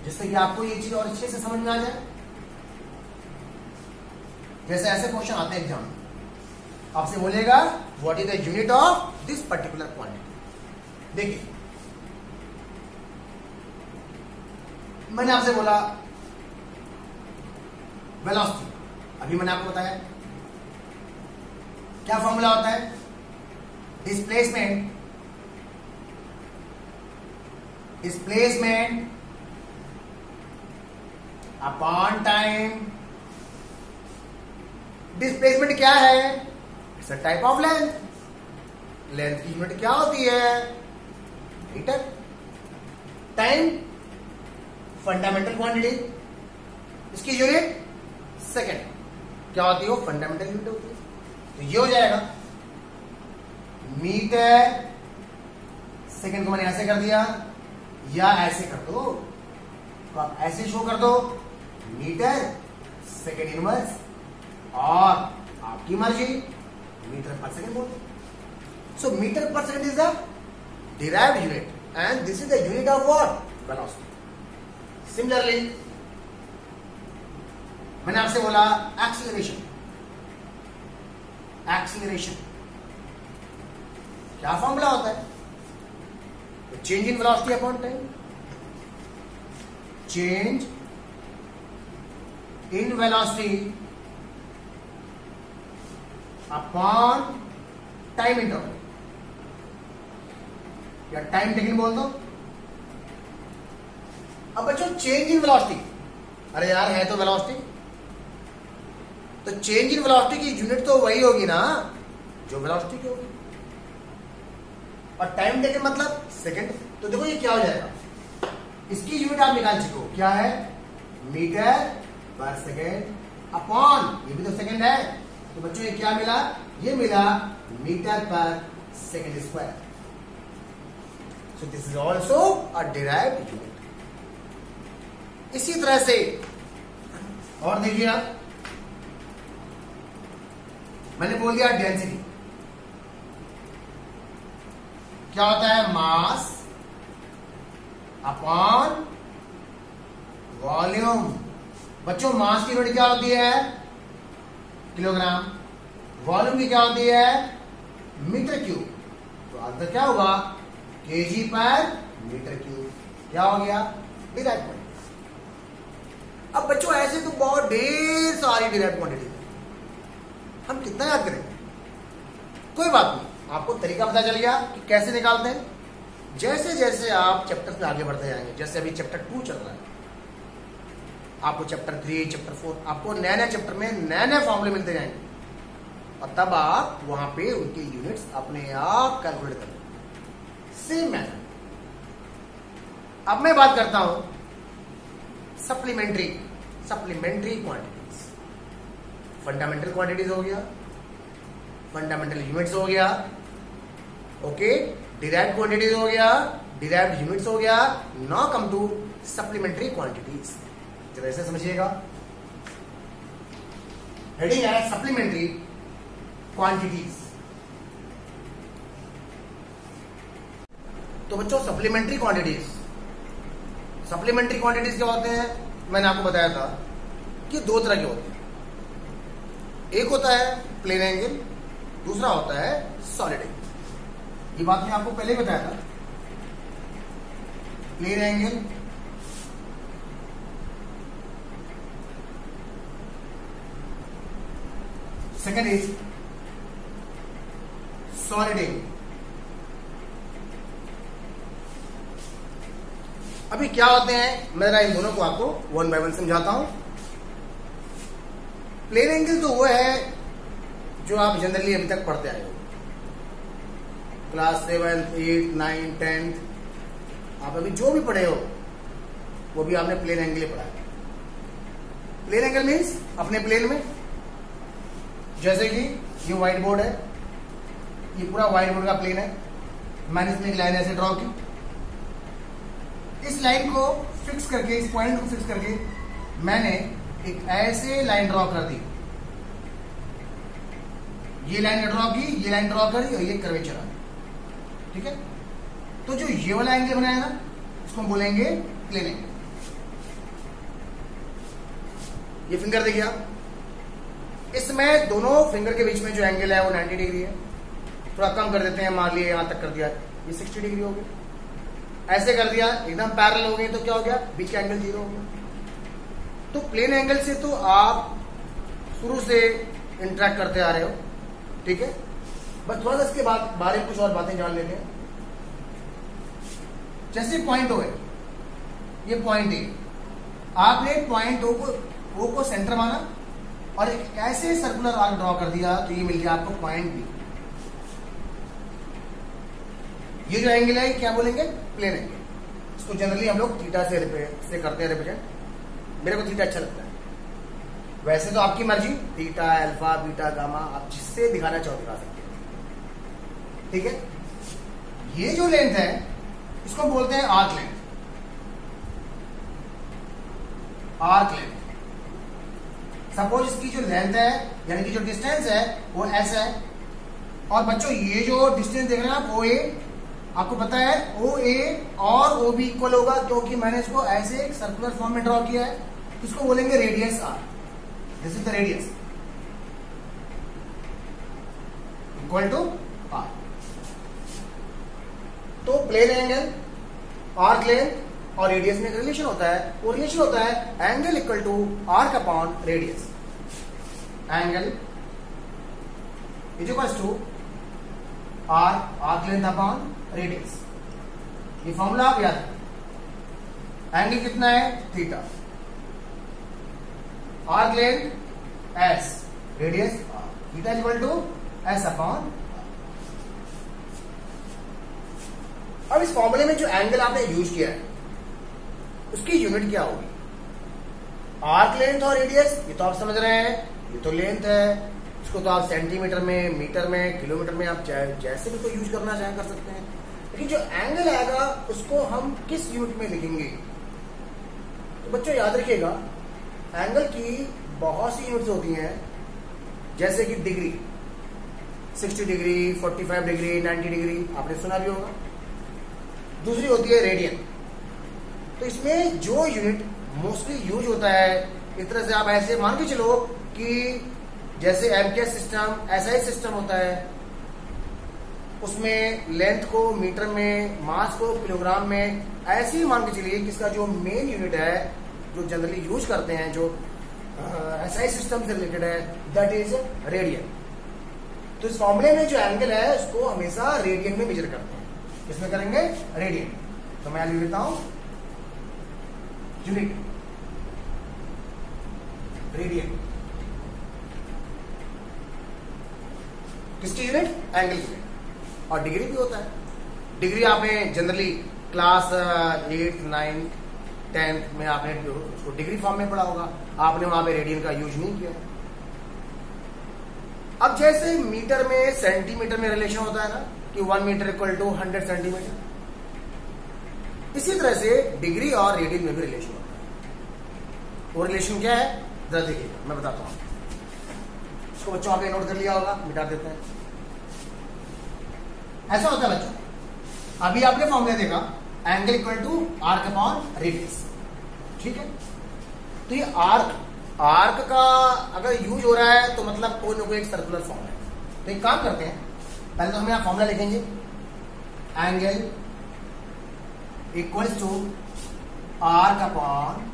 जिससे कि आपको ये चीज और अच्छे से समझ में आ जाए। जैसे ऐसे क्वेश्चन आते हैं एग्जाम में, आपसे बोलेगा what is the unit of this particular quantity. देखिए, मैंने आपसे बोला वेलोसिटी, अभी मैंने आपको बताया क्या फॉर्मूला होता है? Displacement upon time. डिस्प्लेसमेंट क्या है? It's a type of length. Length की यूनिट क्या होती है? मीटर। टाइम फंडामेंटल क्वांटिटी, इसकी यूनिट सेकेंड क्या होती है? वो फंडामेंटल यूनिट होती है। तो ये हो जाएगा मीटर सेकेंड को मैंने ऐसे कर दिया या ऐसे कर दो, तो आप ऐसे शो कर दो मीटर सेकेंड इनवर्स, और आपकी मर्जी मीटर पर सेकेंड बोल दो। सो मीटर पर second is the derived unit and this is the unit of what? Velocity. Similarly मैंने आपसे बोला एक्सीलरेशन। एक्सीलरेशन क्या फॉर्मूला होता है? Change in velocity upon time. Change in velocity upon time interval, या टाइम टेकन बोल दो। अब बच्चों चेंज इन वेलोसिटी, अरे यार है तो वेलोसिटी, तो चेंज इन वेलोसिटी की यूनिट तो वही होगी ना जो वेलोसिटी की होगी, और टाइम टेकन मतलब सेकंड। तो देखो ये क्या हो जाएगा, इसकी यूनिट आप निकाल चुके हो, क्या है? मीटर पर सेकेंड अपॉन, ये भी तो सेकेंड है, तो बच्चों ये क्या मिला? ये मिला मीटर पर second square. So this is also a derived unit. इसी तरह से और देखिए आप, मैंने बोल दिया डेंसिटी क्या होता है? Mass upon volume. बच्चों मास की यूनिट क्या होती है? किलोग्राम। वॉल्यूम की क्या होती है? Metre cube. तो आंसर क्या होगा? केजी पर मीटर क्यूब। क्या हो गया? Derived quantity. अब बच्चों ऐसे तो बहुत ढेर सारी डिराइव्ड क्वांटिटी है, हम कितना याद करेंगे? कोई बात नहीं, आपको तरीका पता चल गया कि कैसे निकालते हैं। जैसे जैसे आप चैप्टर में आगे बढ़ते जाएंगे, जैसे अभी चैप्टर 2 चल रहा है, आपको चैप्टर 3 चैप्टर 4 आपको नए नए चैप्टर में नए नए फॉर्मूले मिलते जाएंगे, और तब आप वहां पे उनके यूनिट्स अपने आप कैलकुलेट करेंगे। Same method. अब मैं बात करता हूं सप्लीमेंट्री क्वांटिटीज। फंडामेंटल क्वांटिटीज हो गया, फंडामेंटल यूनिट्स हो गया, ओके, डिराइव्ड क्वांटिटीज हो गया, डिराइव्ड यूनिट्स हो गया। Now come to supplementary quantities. जरा ऐसे समझिएगा, हेडिंग है सप्लीमेंट्री क्वांटिटीज। तो बच्चों सप्लीमेंट्री क्वांटिटीज सप्लीमेंट्री क्वांटिटीज क्या होते हैं? मैंने आपको बताया था कि दो तरह के होते हैं। एक होता है प्लेन एंगल, दूसरा होता है सॉलिड एंगल। ये बात मैं आपको पहले ही बताया था। Plane angle second is solid angle. अभी क्या होते हैं, मैं इन दोनों को आपको वन बाय वन समझाता हूं। प्लेन एंगल तो वो है जो आप जनरली अभी तक पढ़ते आए हो, क्लास 7, 8, 9, 10, आप अभी जो भी पढ़े हो वो भी आपने प्लेन एंगल ही पढ़ा है। प्लेन एंगल मीन्स अपने प्लेन में, जैसे कि ये व्हाइट बोर्ड है, ये पूरा व्हाइट बोर्ड का प्लेन है। मैंने इसमें एक लाइन ऐसे ड्रॉ की, इस लाइन को फिक्स करके, इस पॉइंट को फिक्स करके मैंने एक ऐसे लाइन ड्रॉ कर दी। ये लाइन ड्रॉ की, ये लाइन ड्रॉ करी और ये कर्वेचर आ गया। ठीक है, तो जो ये वाला एंगल बनाया ना, इसको हम बोलेंगे प्लेन एंगल। ये फिंगर देखिए आप, इसमें दोनों फिंगर के बीच में जो एंगल है वो 90 डिग्री है। थोड़ा कम कर देते हैं, मान लिया यहां तक कर दिया, ये 60 डिग्री हो गया। ऐसे कर दिया, एकदम पैरेलल हो गए तो क्या हो गया, बीच का एंगल 0 हो गया। तो प्लेन एंगल से तो आप शुरू से इंटरेक्ट करते आ रहे हो। ठीक है, बस थोड़ा सा इसके बाद बारे में कुछ और बातें जान लेते हैं। जैसे पॉइंट O है, ये पॉइंट A, आपने पॉइंट O को सेंटर माना और एक ऐसे सर्कुलर आर्क ड्रॉ कर दिया, तो ये मिल गया आपको पॉइंट B। ये जो एंगल है क्या बोलेंगे, प्लेन एंगल। इसको जनरली हम लोग थीटा से करते हैं रिप्रेजेंट। मेरे को थीटा अच्छा लगता है, वैसे तो आपकी मर्जी, थीटा, अल्फा, बीटा, गामा, आप जिससे दिखाना चाहो दिखा सकते हैं। ठीक है, ये जो लेंथ है इसको बोलते हैं arc length. Arc length, suppose इसकी जो लेंथ है यानी कि जो डिस्टेंस है वो ऐसा है, और बच्चों ये जो डिस्टेंस देख रहे हैं आप OA, आपको पता है OA और OB इक्वल होगा, क्योंकि मैंने इसको ऐसे एक सर्कुलर फॉर्म में ड्रॉ किया है। इसको बोलेंगे radius R। This is the radius equal to R। तो प्लेन एंगल, आर्क लेंथ और रेडियस में एक रिलेशन होता है। वो रिलेशन होता है angle equal to arc upon radius. Angle is equal to arc length upon radius. ये फॉर्मूला आप याद रखें। एंगल कितना है, theta, arc length S, radius R, theta equal to S upon. अब इस फॉर्मूले में जो एंगल आपने यूज किया है उसकी यूनिट क्या होगी? आर्क लेंथ और रेडियस, ये तो आप समझ रहे हैं, ये तो लेंथ है। इसको तो आप सेंटीमीटर में, मीटर में, किलोमीटर में आप जैसे भी तो यूज करना चाहे कर सकते हैं। लेकिन जो एंगल आएगा उसको हम किस यूनिट में लिखेंगे? तो बच्चों याद रखिएगा, एंगल की बहुत सी यूनिट्स होती हैं, जैसे कि डिग्री, 60 डिग्री, 45 डिग्री, 90 डिग्री, आपने सुना भी होगा। दूसरी होती है रेडियन। तो इसमें जो यूनिट मोस्टली यूज होता है, इस तरह से आप ऐसे मान के चलो कि जैसे एमकेएस सिस्टम, एसआई सिस्टम होता है, उसमें लेंथ को मीटर में, मास को किलोग्राम में, ऐसे ही मान के चलिए कि इसका जो मेन यूनिट है जो जनरली यूज करते हैं, जो एसआई सिस्टम से रिलेटेड है, दैट इज रेडियन। तो इस फॉर्मूले में जो एंगल है उसको हमेशा रेडियन में मेजर करते हैं। इसमें करेंगे रेडियन। तो मैं लिख देता हूं यूनिट रेडियन। किसकी यूनिट? एंगल की यूनिट। और डिग्री भी होता है। डिग्री आपने जनरली क्लास 8, 9, 10 में आपने उसको डिग्री फॉर्म में पढ़ा होगा, आपने वहां पे रेडियन का यूज नहीं किया। अब जैसे मीटर में, सेंटीमीटर में रिलेशन होता है ना कि 1 मीटर इक्वल टू 100 सेंटीमीटर, इसी तरह से डिग्री और रेडियन में भी रिलेशन होता है। वो रिलेशन क्या है जरा देखिए, मैं बताता हूं। इसको बच्चों आपने नोट कर लिया होगा, मिटा देते हैं। ऐसा होता है बच्चों, अभी आपने फॉर्मूला देखा angle equal to arc upon radius. ठीक है, तो ये आर्क का अगर यूज हो रहा है तो मतलब कोई ना कोई एक सर्कुलर फॉर्म है। तो एक काम करते हैं, पहले तो हम यहां फॉर्मूला लिखेंगे, angle equals to arc upon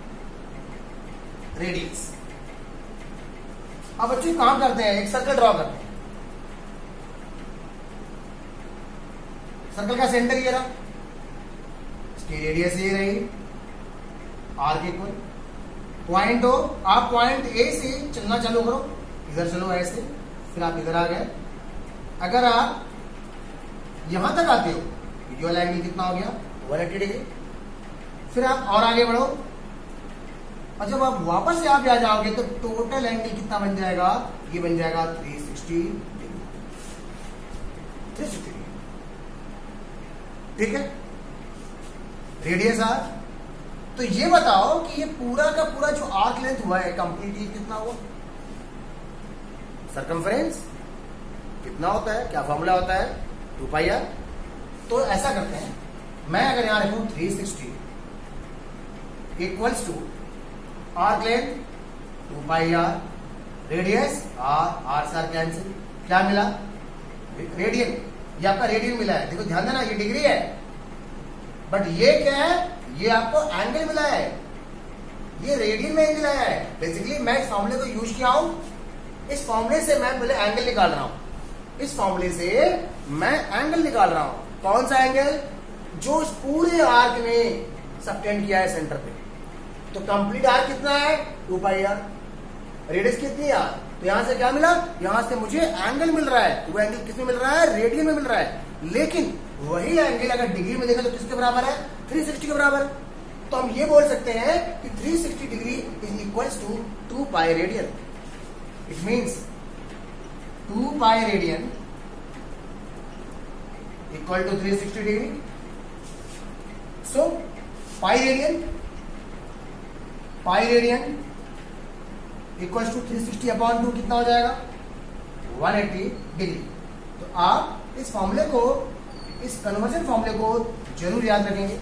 radius. अब बच्चों काम करते हैं, एक सर्कल ड्रॉ करते हैं। सर्कल का सेंटर ये रहा, इसकी रेडियस ये रही, आर्क इक्वल पॉइंट हो, आप पॉइंट ए से चलना चालू करो, इधर चलो ऐसे, फिर आप इधर आ गए। अगर आप यहां तक आते हो, वीडियो एंगल कितना हो गया 180 डिग्री, फिर आप और आगे बढ़ो और जब आप वापस यहाँ पे आ जाओगे तो टोटल एंगल कितना बन जाएगा, ये बन जाएगा 360 डिग्री। 360 डिग्री, ठीक है, रेडियस आर। तो ये बताओ कि ये पूरा का पूरा जो आर्क लेंथ हुआ है कंप्लीट, ये कितना हुआ, सरकमफ्रेंस कितना होता है, क्या फॉर्मूला होता है, 2 पाई आर। तो ऐसा करते हैं, मैं अगर यहां लिखूं 360 equals to arc length 2 pi R, radius R से आर कैंसिल, क्या मिला, रेडियन। ये आपका रेडियन मिला है, देखो ध्यान देना, ये डिग्री है, बट ये क्या है, ये आपको एंगल मिला है, ये रेडियन में एंगल आया है। बेसिकली मैं इस फॉर्मूले को यूज किया हूं, इस फॉर्मूले से मैं पहले एंगल निकाल रहा हूं, इस फॉर्मूले से मैं एंगल निकाल रहा हूं। कौन सा एंगल, जो इस पूरे आर्क में सबटेंड किया है सेंटर पे। तो कंप्लीट आर्क कितना है 2 पाई आर, रेडियस कितनी है, तो यहां से क्या मिला, यहां से मुझे एंगल मिल रहा है। वो एंगल किसमें मिल रहा है, रेडियन में मिल रहा है, लेकिन वही एंगल अगर डिग्री में देखा तो किसके बराबर है, 360 के बराबर। तो हम ये बोल सकते हैं कि 360 degree is equals to 2 pi radian. It means 2 pi radian equal to 360 degree. So pi radian equals to 360 upon 2 कितना हो जाएगा, 180 डिग्री। तो आप इस फॉर्मूले को, इस कन्वर्जन फॉर्मूले को जरूर याद रखेंगे।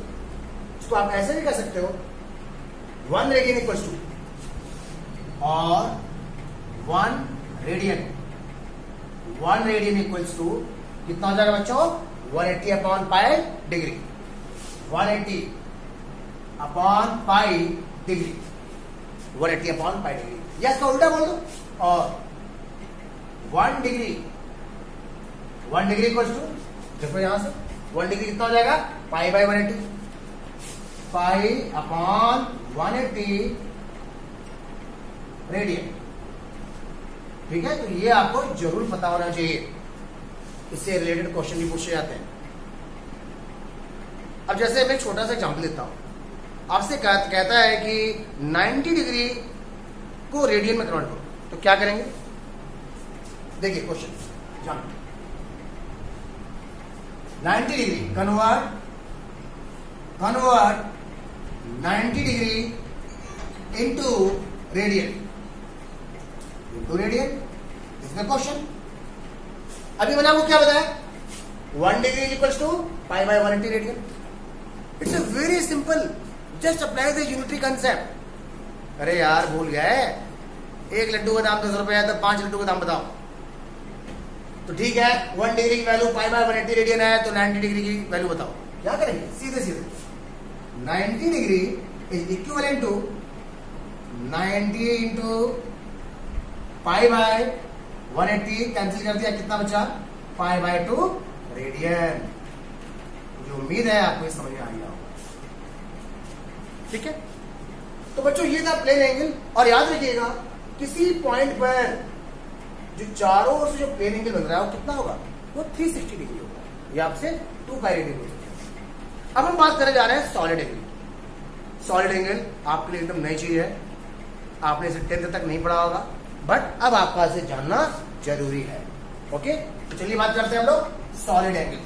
इसको आप ऐसे भी कर सकते हो, 1 रेडियन इक्वल्स टू और 1 रेडियन इक्वल्स टू कितना हो जाएगा बच्चों, 180 upon pi degree, 180 upon pi degree, 180 upon pi degree. या इसका उल्टा बोल दो, और 1 डिग्री इक्वल्स टू, देखो यहां से 1 डिग्री कितना हो जाएगा, pi by 180, pi upon 180 radian. ठीक है, तो ये आपको जरूर पता होना चाहिए, इससे रिलेटेड क्वेश्चन भी पूछे जाते हैं। अब जैसे मैं एक छोटा सा एग्जांपल देता हूं, आपसे कहता है कि 90 डिग्री को रेडियन में कन्वर्ट करो, तो क्या करेंगे, देखिए क्वेश्चन जान, 90 degree convert 90 degree into radian, इसका क्वेश्चन। अभी मैंने आपको क्या बताया, 1 degree equals to pi by 180 radian. It's a very simple, just apply the unitary concept. अरे यार भूल गए, एक लड्डू का दाम 10 रुपए है, तो 5 लड्डू का दाम बताओ। तो ठीक है, 1 डिग्री की वैल्यू पाई बाय 180 रेडियन है, तो 90 डिग्री की वैल्यू बताओ। क्या करेंगे, सीधे 90 degree is equivalent to 90 into pi by 180, cancel कर दिया, कितना बचा, पाई बाय 2 रेडियन। मुझे उम्मीद है आपको समझ में आ गया होगा। ठीक है, तो बच्चों ये था प्लेन एंगल। और याद रखिएगा, किसी पॉइंट पर जो चारों ओर से जो प्लेन एंगल बन रहा है वो कितना होगा, वो 360 डिग्री होगा। ये आपसे 2 पाई रेडियन हो सकता है। अब हम बात करने जा रहे हैं सॉलिड एंगल। सॉलिड एंगल आपके लिए एकदम नई चीज है, आपने इसे 10th तक नहीं पढ़ा होगा, बट अब आपका इसे जानना जरूरी है। ओके, तो चलिए बात करते हैं हम लोग सॉलिड एंगल।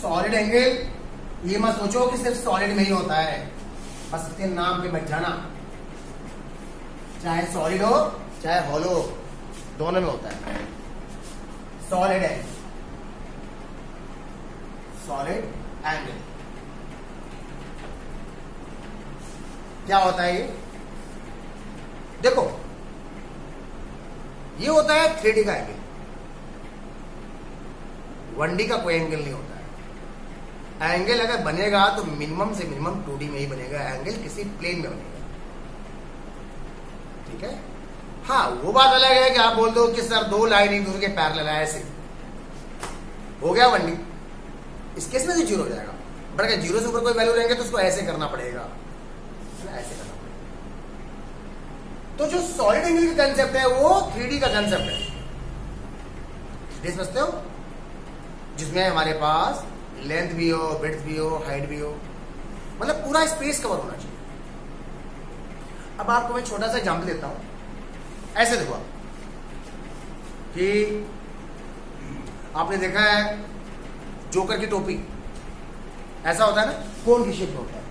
सॉलिड एंगल, ये मत सोचो कि सिर्फ सॉलिड में ही होता है, बस इसके नाम पे मत जाना। चाहे सॉलिड हो चाहे हॉलो, दोनों में होता है सॉलिड एंगल। Solid angle. क्या होता है ये? देखो, ये होता है 3D का एंगल, 1D का कोई एंगल नहीं होता है। एंगल अगर बनेगा तो मिनिमम से मिनिमम 2D में ही बनेगा, एंगल किसी प्लेन में बनेगा। ठीक है? हाँ, वो बात अलग है कि आप बोल दो कि सर दो लाइन एक दूसरे के पैरेलल है, ऐसे हो गया 1D। इस केस में तो 0 हो जाएगा, बट अगर 0 से ऊपर कोई वैल्यू रहेंगे तो उसको ऐसे करना पड़ेगा, ऐसे करना पड़ेगा। तो जो सॉलिड एंगल का कंसेप्ट है वो 3D का कंसेप्ट है, देख समझते हो, जिसमें हमारे पास लेंथ भी हो, विड्थ भी हो, हाइट भी हो, मतलब पूरा स्पेस कवर होना चाहिए। अब आपको मैं छोटा सा एग्जाम्पल देता हूं। ऐसे देखो कि आपने देखा है जोकर की टोपी, ऐसा होता है ना, कोन की शेप में होता है,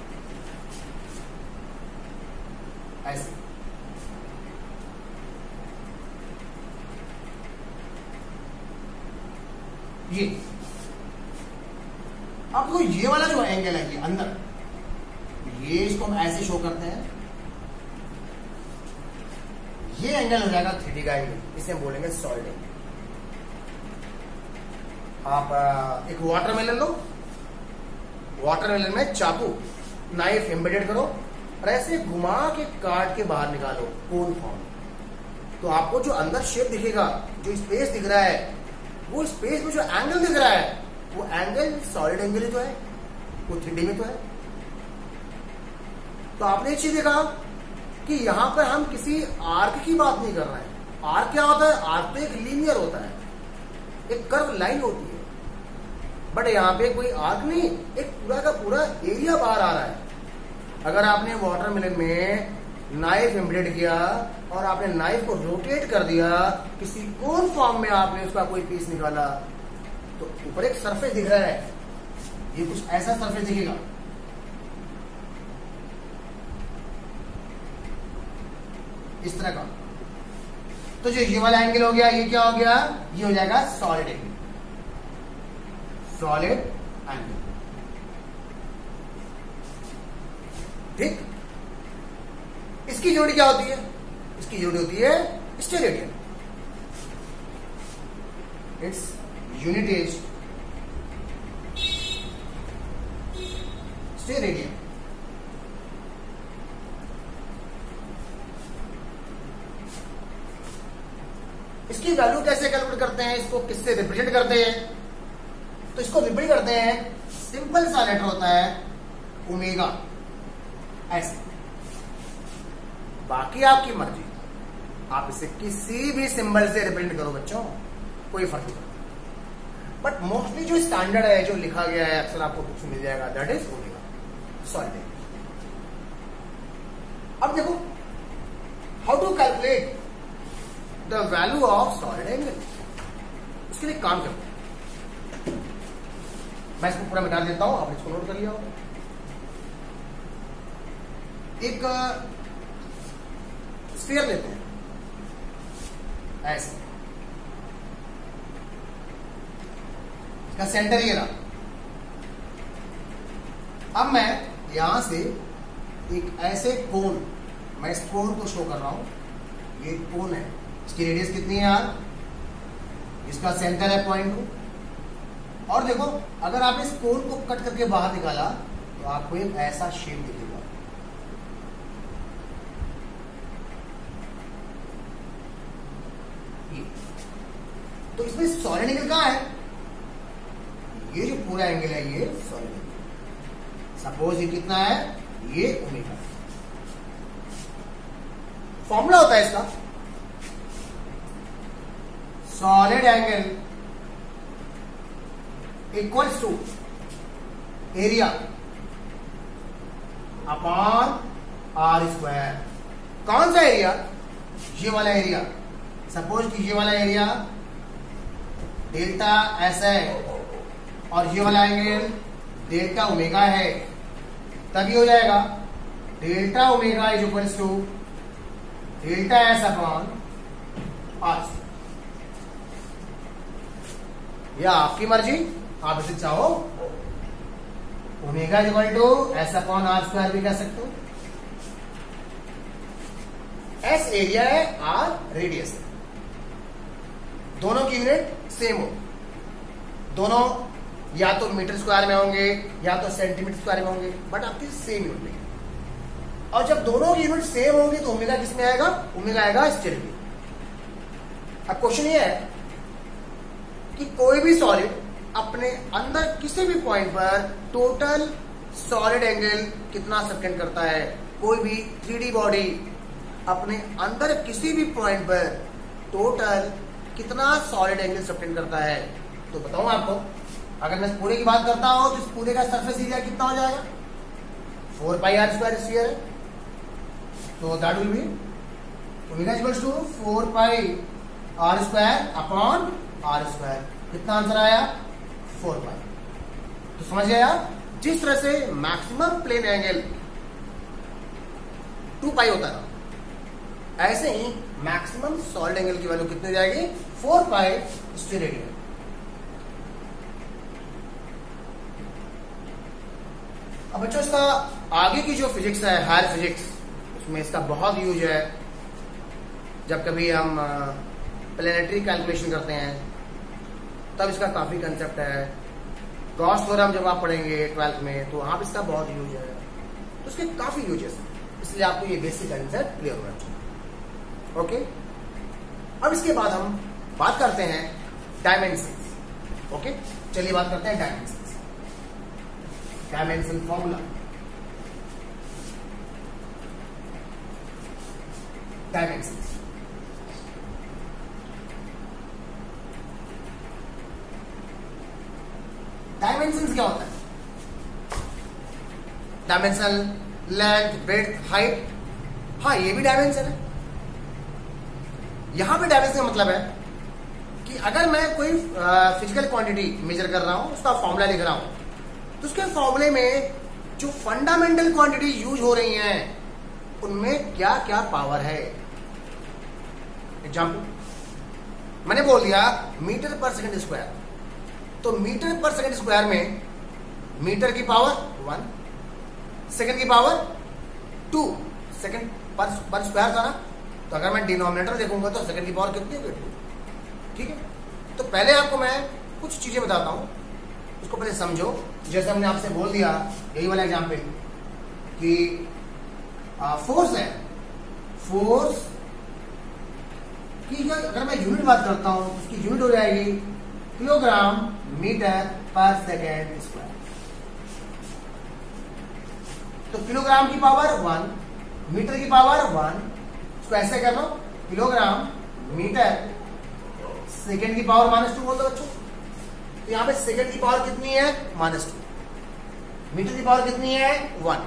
ऐसे। ये अब तो ये वाला जो एंगल है ये अंदर, ये इसको हम ऐसे शो करते हैं, ये एंगल हो जाएगा 3D का एंगल, इसे हम बोलेंगे सॉलिड एंगल। आप एक वाटरमेलन लो, वाटरमेलन में चाकू नाइफ एम्बेडेड करो और ऐसे घुमा के काट के बाहर निकालो कोन फॉर्म, तो आपको जो अंदर शेप दिखेगा, जो स्पेस दिख रहा है, वो स्पेस में जो एंगल दिख रहा है वो एंगल सॉलिड एंगल ही तो है, वो 3D में तो है। तो आपने एक चीज देखा कि यहां पर हम किसी आर्क की बात नहीं कर रहे हैं। आर्क क्या होता है? आर्क तो एक लीनियर होता है, एक कर्व लाइन होती है, बट यहां पे कोई आर्क नहीं, एक पूरा का पूरा एरिया बाहर आ रहा है। अगर आपने वाटरमेलन में नाइफ एम्बेडेड किया और आपने नाइफ को रोटेट कर दिया, किसी कोन फॉर्म में आपने उसका कोई पीस निकाला, तो ऊपर एक सरफेस दिख रहा है, ये कुछ ऐसा सरफेस दिखेगा, इस तरह का। तो जो ये वाला एंगल हो गया, ये क्या हो गया? ये हो जाएगा सॉलिड एंगल, सॉलिड एंगल। ठीक, इसकी जोड़ी क्या होती है? इसकी जोड़ी होती है steradian, its unit is steradian. इसकी वैल्यू कैसे कैलकुलेट करते हैं, इसको किससे रिप्रेजेंट करते हैं? तो इसको रिप्रेजेंट करते हैं, सिंपल सा लेटर होता है ओमेगा, ऐसे। बाकी आपकी मर्जी, आप इसे किसी भी सिंबल से रिप्रेजेंट करो बच्चों, कोई फर्क नहीं पड़ता। बट मोस्टली जो स्टैंडर्ड है, जो लिखा गया है, अक्सर आपको कुछ मिल जाएगा, दैट इज ओमेगा, सॉलिड। अब देखो how to calculate the value of solid angle. इसके लिए काम करते हैं, मैं इसको पूरा मिटा देता हूं, आप इसको नोट कर लिया हो। एक स्फीयर लेते हैं ऐसे, इसका सेंटर ये रहा। अब मैं यहां से एक ऐसे कोन, मैं इस कोन को शो कर रहा हूं, ये कोन है, इसकी रेडियस कितनी है यार? इसका सेंटर है 0.2। और देखो, अगर आप इस कोन को कट करके बाहर निकाला तो आपको एक ऐसा शेप दिखेगा। तो इसमें सॉलिड एंगल कहां है? ये जो पूरा एंगल है ये सॉलिड एंगल। सपोज ये कितना है? ये ओमेगा। फॉर्मूला होता है इसका, solid angle equals to area upon R square. कौन सा एरिया? ये वाला एरिया। सपोज कि ये वाला एरिया डेल्टा एस है और ये वाला एंगल डेल्टा ओमेगा है, तभी हो जाएगा delta omega is equals to delta S upon R. या आपकी मर्जी, आप इसे चाहो omega equal to S upon R square भी कह सकते हो। एस एरिया है, आर रेडियस है, दोनों की यूनिट सेम हो, दोनों या तो मीटर स्क्वायर में होंगे या तो सेंटीमीटर स्क्वायर में होंगे, बट आपकी सेम यूनिट में। और जब दोनों की यूनिट सेम होगी तो ओमेगा किस में आएगा? ओमेगा आएगा स्टेरिक। अब क्वेश्चन ये है कि कोई भी सॉलिड अपने अंदर किसी भी पॉइंट पर टोटल सॉलिड एंगल कितना सबटेंड करता है। कोई भी 3D बॉडी अपने अंदर किसी भी पॉइंट पर टोटल कितना सॉलिड एंगल सबटेंड करता है। तो बताऊं आपको, अगर मैं पूरे की बात करता हूं तो इस पूरे का सरफेस एरिया कितना हो जाएगा? 4 पाई आर स्क्वायर स्फीयर है, तो that will be omega equals to 4 pi R square upon R square. कितना आंसर आया? 4 पाई। तो समझ गए आप, जिस तरह से मैक्सिमम प्लेन एंगल 2 पाई होता है, ऐसे ही मैक्सिमम सॉलिड एंगल की वैल्यू कितनी जाएगी? 4 पाई स्टेरेडियन। अब बच्चों इसका आगे की जो फिजिक्स है, हायर फिजिक्स, उसमें इसका बहुत यूज है। जब कभी हम प्लेनेटरी कैलकुलेशन करते हैं तब इसका काफी कंसेप्ट है। गॉस थ्योरम जब आप पढ़ेंगे 12th में तो वहां पर इसका बहुत यूज है, तो इसके काफी यूजेस है, इसलिए आपको ये बेसिक कंसेप्ट क्लियर होना चाहिए। ओके, अब इसके बाद हम बात करते हैं डायमेंशंस। ओके, चलिए बात करते हैं dimensions. Dimension formula, dimensions. Dimensions क्या होता है? Dimension length, breadth, height. हाँ, ये भी डायमेंशन है। यहां पे डायमेंशन का मतलब है कि अगर मैं कोई फिजिकल क्वांटिटी मेजर कर रहा हूं, उसका फॉर्मूला लिख रहा हूं, तो उसके फॉर्मूले में जो फंडामेंटल क्वांटिटी यूज हो रही हैं उनमें क्या क्या पावर है। एग्जाम्पल, मैंने बोल दिया मीटर पर सेकंड स्क्वायर, तो मीटर पर सेकंड स्क्वायर में मीटर की पावर 1, सेकंड की पावर 2, सेकंड पर स्क्वायर था ना, तो अगर मैं डिनोमिनेटर देखूंगा तो सेकंड की पावर कितनी है? 2। ठीक है, तो पहले आपको मैं कुछ चीजें बताता हूं, उसको पहले समझो। जैसे हमने आपसे बोल दिया यही वाला एग्जाम्पल कि फोर्स है, फोर्स की अगर मैं यूनिट बात करता हूं तो उसकी यूनिट हो जाएगी किलोग्राम मीटर पर सेकेंड स्क्वायर। तो किलोग्राम की पावर 1, मीटर की पावर 1, इसको ऐसे कर लो, किलोग्राम मीटर सेकेंड की पावर -2 बोल दो बच्चों। तो यहां पे सेकेंड की पावर कितनी है? -2। मीटर की पावर कितनी है? 1।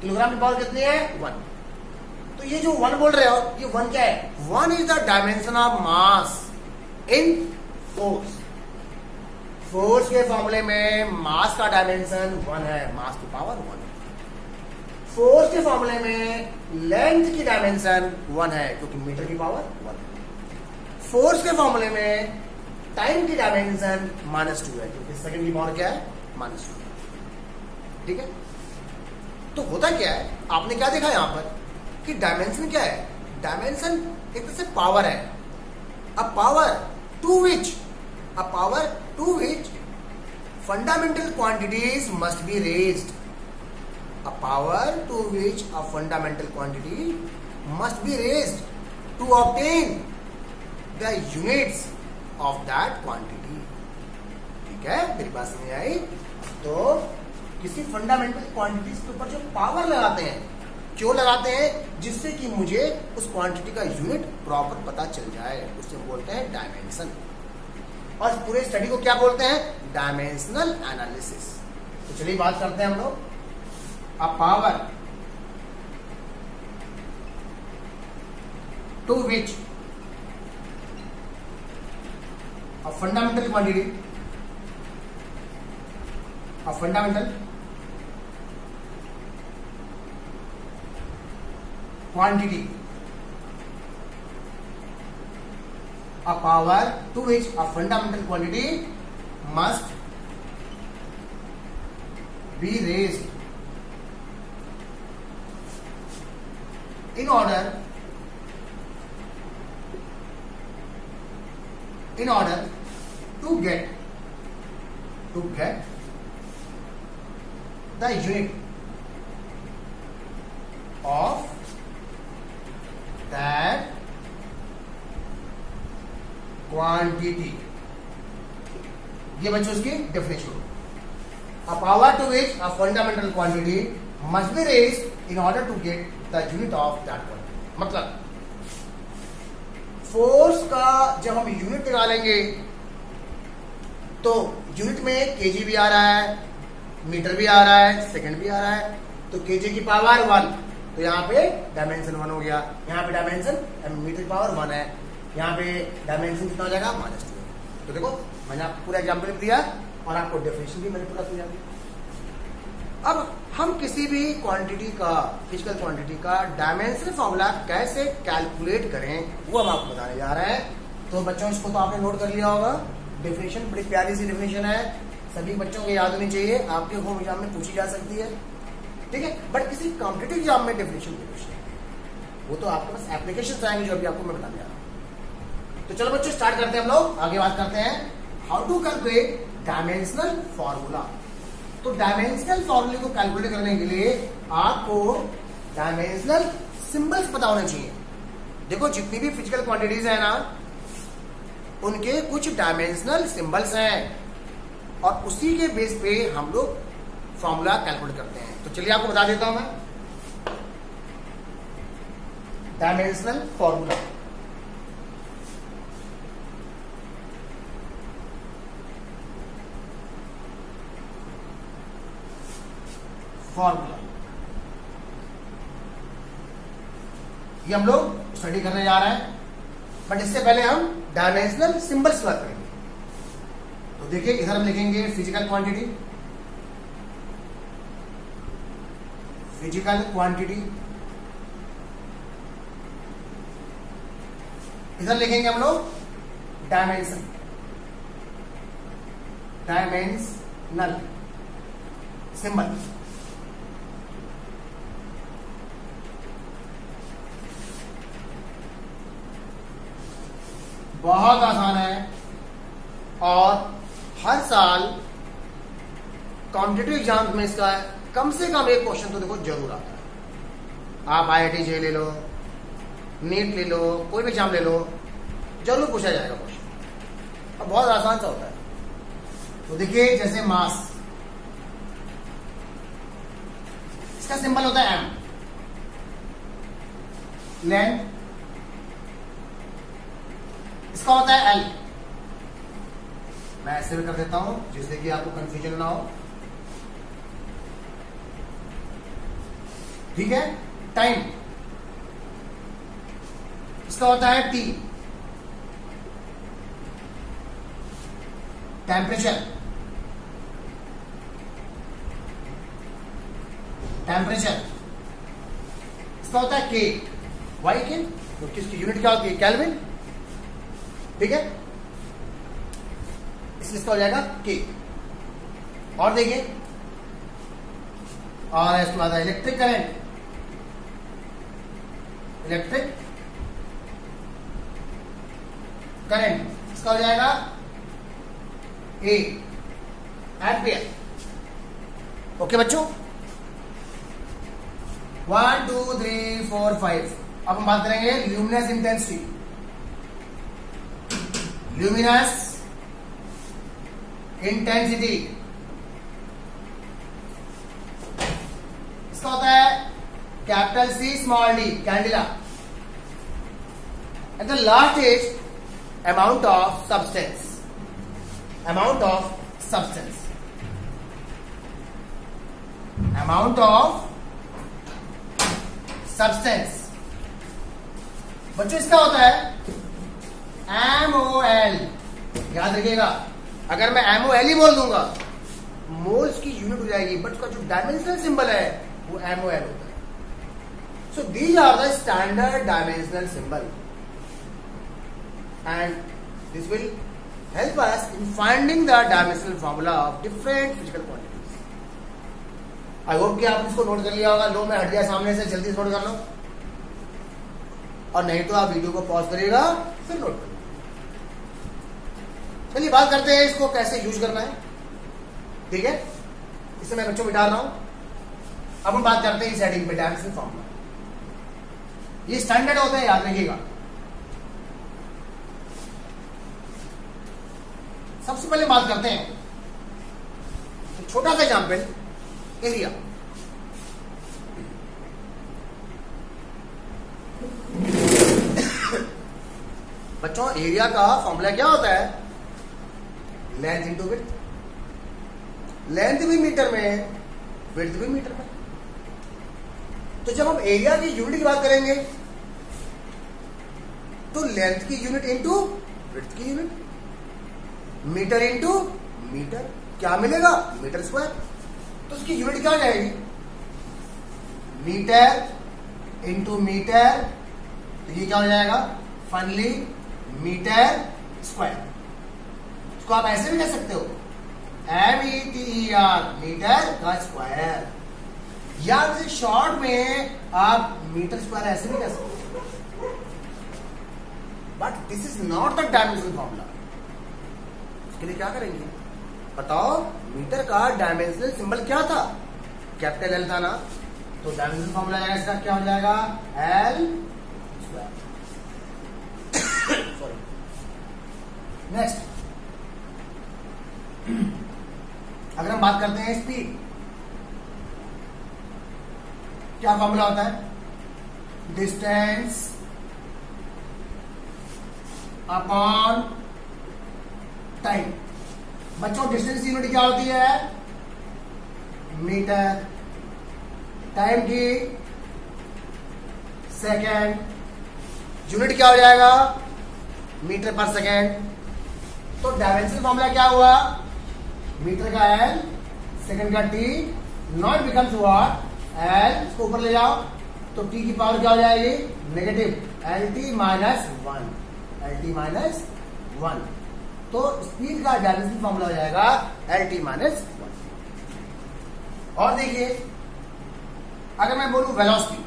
किलोग्राम की पावर कितनी है? 1। तो ये जो 1 बोल रहे हो, ये 1 क्या है? 1 is the dimension of mass in force. Force के फॉर्मूले में मास का डायमेंशन 1 है, मास की पावर 1 है। फोर्स के फॉर्मूले में लेंथ की डायमेंशन 1 है, क्योंकि मीटर की पावर 1 है। फोर्स के फॉर्मूले में टाइम की डायमेंशन -2 है, क्योंकि सेकंड की पावर क्या है? -2। ठीक है, तो होता क्या है, आपने क्या देखा यहां पर कि डायमेंशन क्या है? डायमेंशन एक तरह से पावर है। A power to which fundamental quantities must be raised. A power to which a fundamental quantity must be raised to obtain the units of that quantity. ठीक है, मेरी बात समझ आई? तो किसी फंडामेंटल क्वांटिटीज के ऊपर जो पावर लगाते हैं, क्यों लगाते हैं? जिससे कि मुझे उस क्वांटिटी का यूनिट प्रॉपर पता चल जाए, उससे बोलते हैं डायमेंशन। और इस पूरे स्टडी को क्या बोलते हैं? Dimensional analysis. तो चलिए बात करते हैं हम लोग। A power to which a fundamental quantity, a fundamental quantity, a power to which a fundamental quantity must be raised in order to get the unit of that quantity. ये बच्चों उसकी definition. A power to which a fundamental quantity must be raised in order to get the unit of that quantity. मतलब force का जब हम unit निकालेंगे तो unit में केजी भी आ रहा है, मीटर भी आ रहा है, सेकंड भी आ रहा है. तो केजी की पावर 1, तो यहाँ पे डायमेंशन 1 हो गया. यहाँ पे डायमेंशन मीटर की पावर 1 है. यहाँ पे डायमेंशन कितना हो जाएगा -2. तो देखो मैंने आपको पूरा एग्जाम्पल दिया और आपको डेफिनेशन भी मैंने पूरा समझा दिया. अब हम किसी भी क्वांटिटी का, फिजिकल क्वांटिटी का डायमेंशनल फॉर्मूला कैसे कैलकुलेट करें वो हम आपको बताने जा रहे हैं. तो बच्चों इसको तो आपने नोट कर लिया होगा. डेफिनेशन बड़ी प्यारी सी डेफिनेशन है, सभी बच्चों को याद होनी चाहिए. आपके होम एग्जाम में पूछी जा सकती है, ठीक है. बट किसी कॉम्पिटिटिव एग्जाम में डेफिनेशन की क्वेश्चन वो तो आपके पास एप्लीकेशन आएंगे जो अभी आपको मैं बताने जा रहा हूं. तो चलो बच्चों स्टार्ट करते हैं. हम लोग आगे बात करते हैं how to calculate dimensional formula. तो डायमेंशनल फॉर्मूले को कैलकुलेट करने के लिए आपको डायमेंशनल सिंबल्स पता होने चाहिए. देखो जितनी भी फिजिकल क्वांटिटीज है ना उनके कुछ डायमेंशनल सिंबल्स हैं और उसी के बेस पे हम लोग फॉर्मूला कैलकुलेट करते हैं. तो चलिए आपको बता देता हूं मैं डायमेंशनल फॉर्मूला. ये हम लोग स्टडी करने जा रहे हैं. बट इससे पहले हम डायमेंशनल सिंबल्स की बात करेंगे. तो देखिए इधर हम लिखेंगे फिजिकल क्वांटिटी, इधर लिखेंगे हम लोग डायमेंशनल सिंबल. बहुत आसान है और हर साल कॉम्पिटिटिव एग्जाम्स में इसका कम से कम एक क्वेश्चन तो देखो जरूर आता है. आप IIT जे ले लो, नीट ले लो, कोई भी एग्जाम ले लो, जरूर पूछा जाएगा क्वेश्चन और बहुत आसान सा होता है. तो देखिए जैसे मास, इसका सिंबल होता है M. लेंथ इसका होता है L. मैं ऐसे भी कर देता हूं जिससे कि आपको कंफ्यूजन ना हो, ठीक है. टाइम इसका होता है T. टेम्परेचर इसका होता है K. वाई के तो किसकी यूनिट क्या होती है? केल्विन, ठीक है. इसलिए इसका हो जाएगा K. और देखिए और इसके बाद इलेक्ट्रिक करंट, इसका हो जाएगा A. एम्पियर. ओके बच्चों, 1 2 3 4 5. अब हम बात करेंगे ल्यूमिनस इंटेंसिटी. इसका होता है capital C small d, candela. And the last is amount of substance. बच्चों इसका होता है MOL. याद रखिएगा, अगर मैं MOL ही बोल दूंगा मोल्स की यूनिट हो जाएगी, बट उसका जो डायमेंशनल सिंबल है वो MOL होता है. So these are the standard dimensional symbol and this will help us in finding the dimensional formula of different physical quantities. I hope कि आपने इसको नोट कर लिया होगा। लो मैं हट गया सामने से, जल्दी से नोट कर लो, और नहीं तो आप वीडियो को पॉज करिएगा फिर नोट करिएगा। चलिए बात करते हैं इसको कैसे यूज करना है। ठीक है, इसे मैं बच्चों मिटा रहा हूं। अब हम बात करते हैं इस हेडिंग पे, डायमेंशनल फॉर्मूला। ये स्टैंडर्ड होता है, याद रखिएगा। सबसे पहले बात करते हैं एक छोटा सा एग्जाम्पल, एरिया। बच्चों एरिया का फॉर्मूला क्या होता है? Length into width. लेंथ भी मीटर में, विड्थ भी मीटर में। तो जब हम एरिया की यूनिट की बात करेंगे तो लेंथ की यूनिट इंटू विड्थ की यूनिट, मीटर इंटू मीटर, क्या मिलेगा? Metre square. तो उसकी यूनिट क्या हो जाएगी? मीटर इंटू मीटर, तो ये क्या हो जाएगा? Finally metre square. इसको आप ऐसे भी कह सकते हो, METER, मीटर का स्क्वायर, या शॉर्ट में आप मीटर स्क्वायर ऐसे भी कह सकते हो। But this is not the dimensional formula. इसके लिए क्या करेंगे बताओ? मीटर का डायमेंशनल सिंबल क्या था? कैपिटल एल था ना, तो डायमेंशनल फॉर्मूला जाएगा इसका, क्या हो जाएगा? L square. सॉरी, नेक्स्ट अगर हम बात करते हैं स्पीड, क्या फॉर्मूला होता है? Distance upon time. बच्चों डिस्टेंस की यूनिट क्या होती है? मीटर। टाइम की सेकेंड। यूनिट क्या हो जाएगा? मीटर पर सेकेंड। तो डायमेंशनल फॉर्मूला क्या हुआ? मीटर का एल, सेकेंड का T, not becomes what? L. इसको ऊपर ले जाओ तो टी की पावर क्या हो जाएगी? Negative L T minus one, L T minus one. तो स्पीड का डायमेंशनल फॉर्मूला हो जाएगा एल टी माइनस वन। और देखिए अगर मैं बोलूं वेलोसिटी,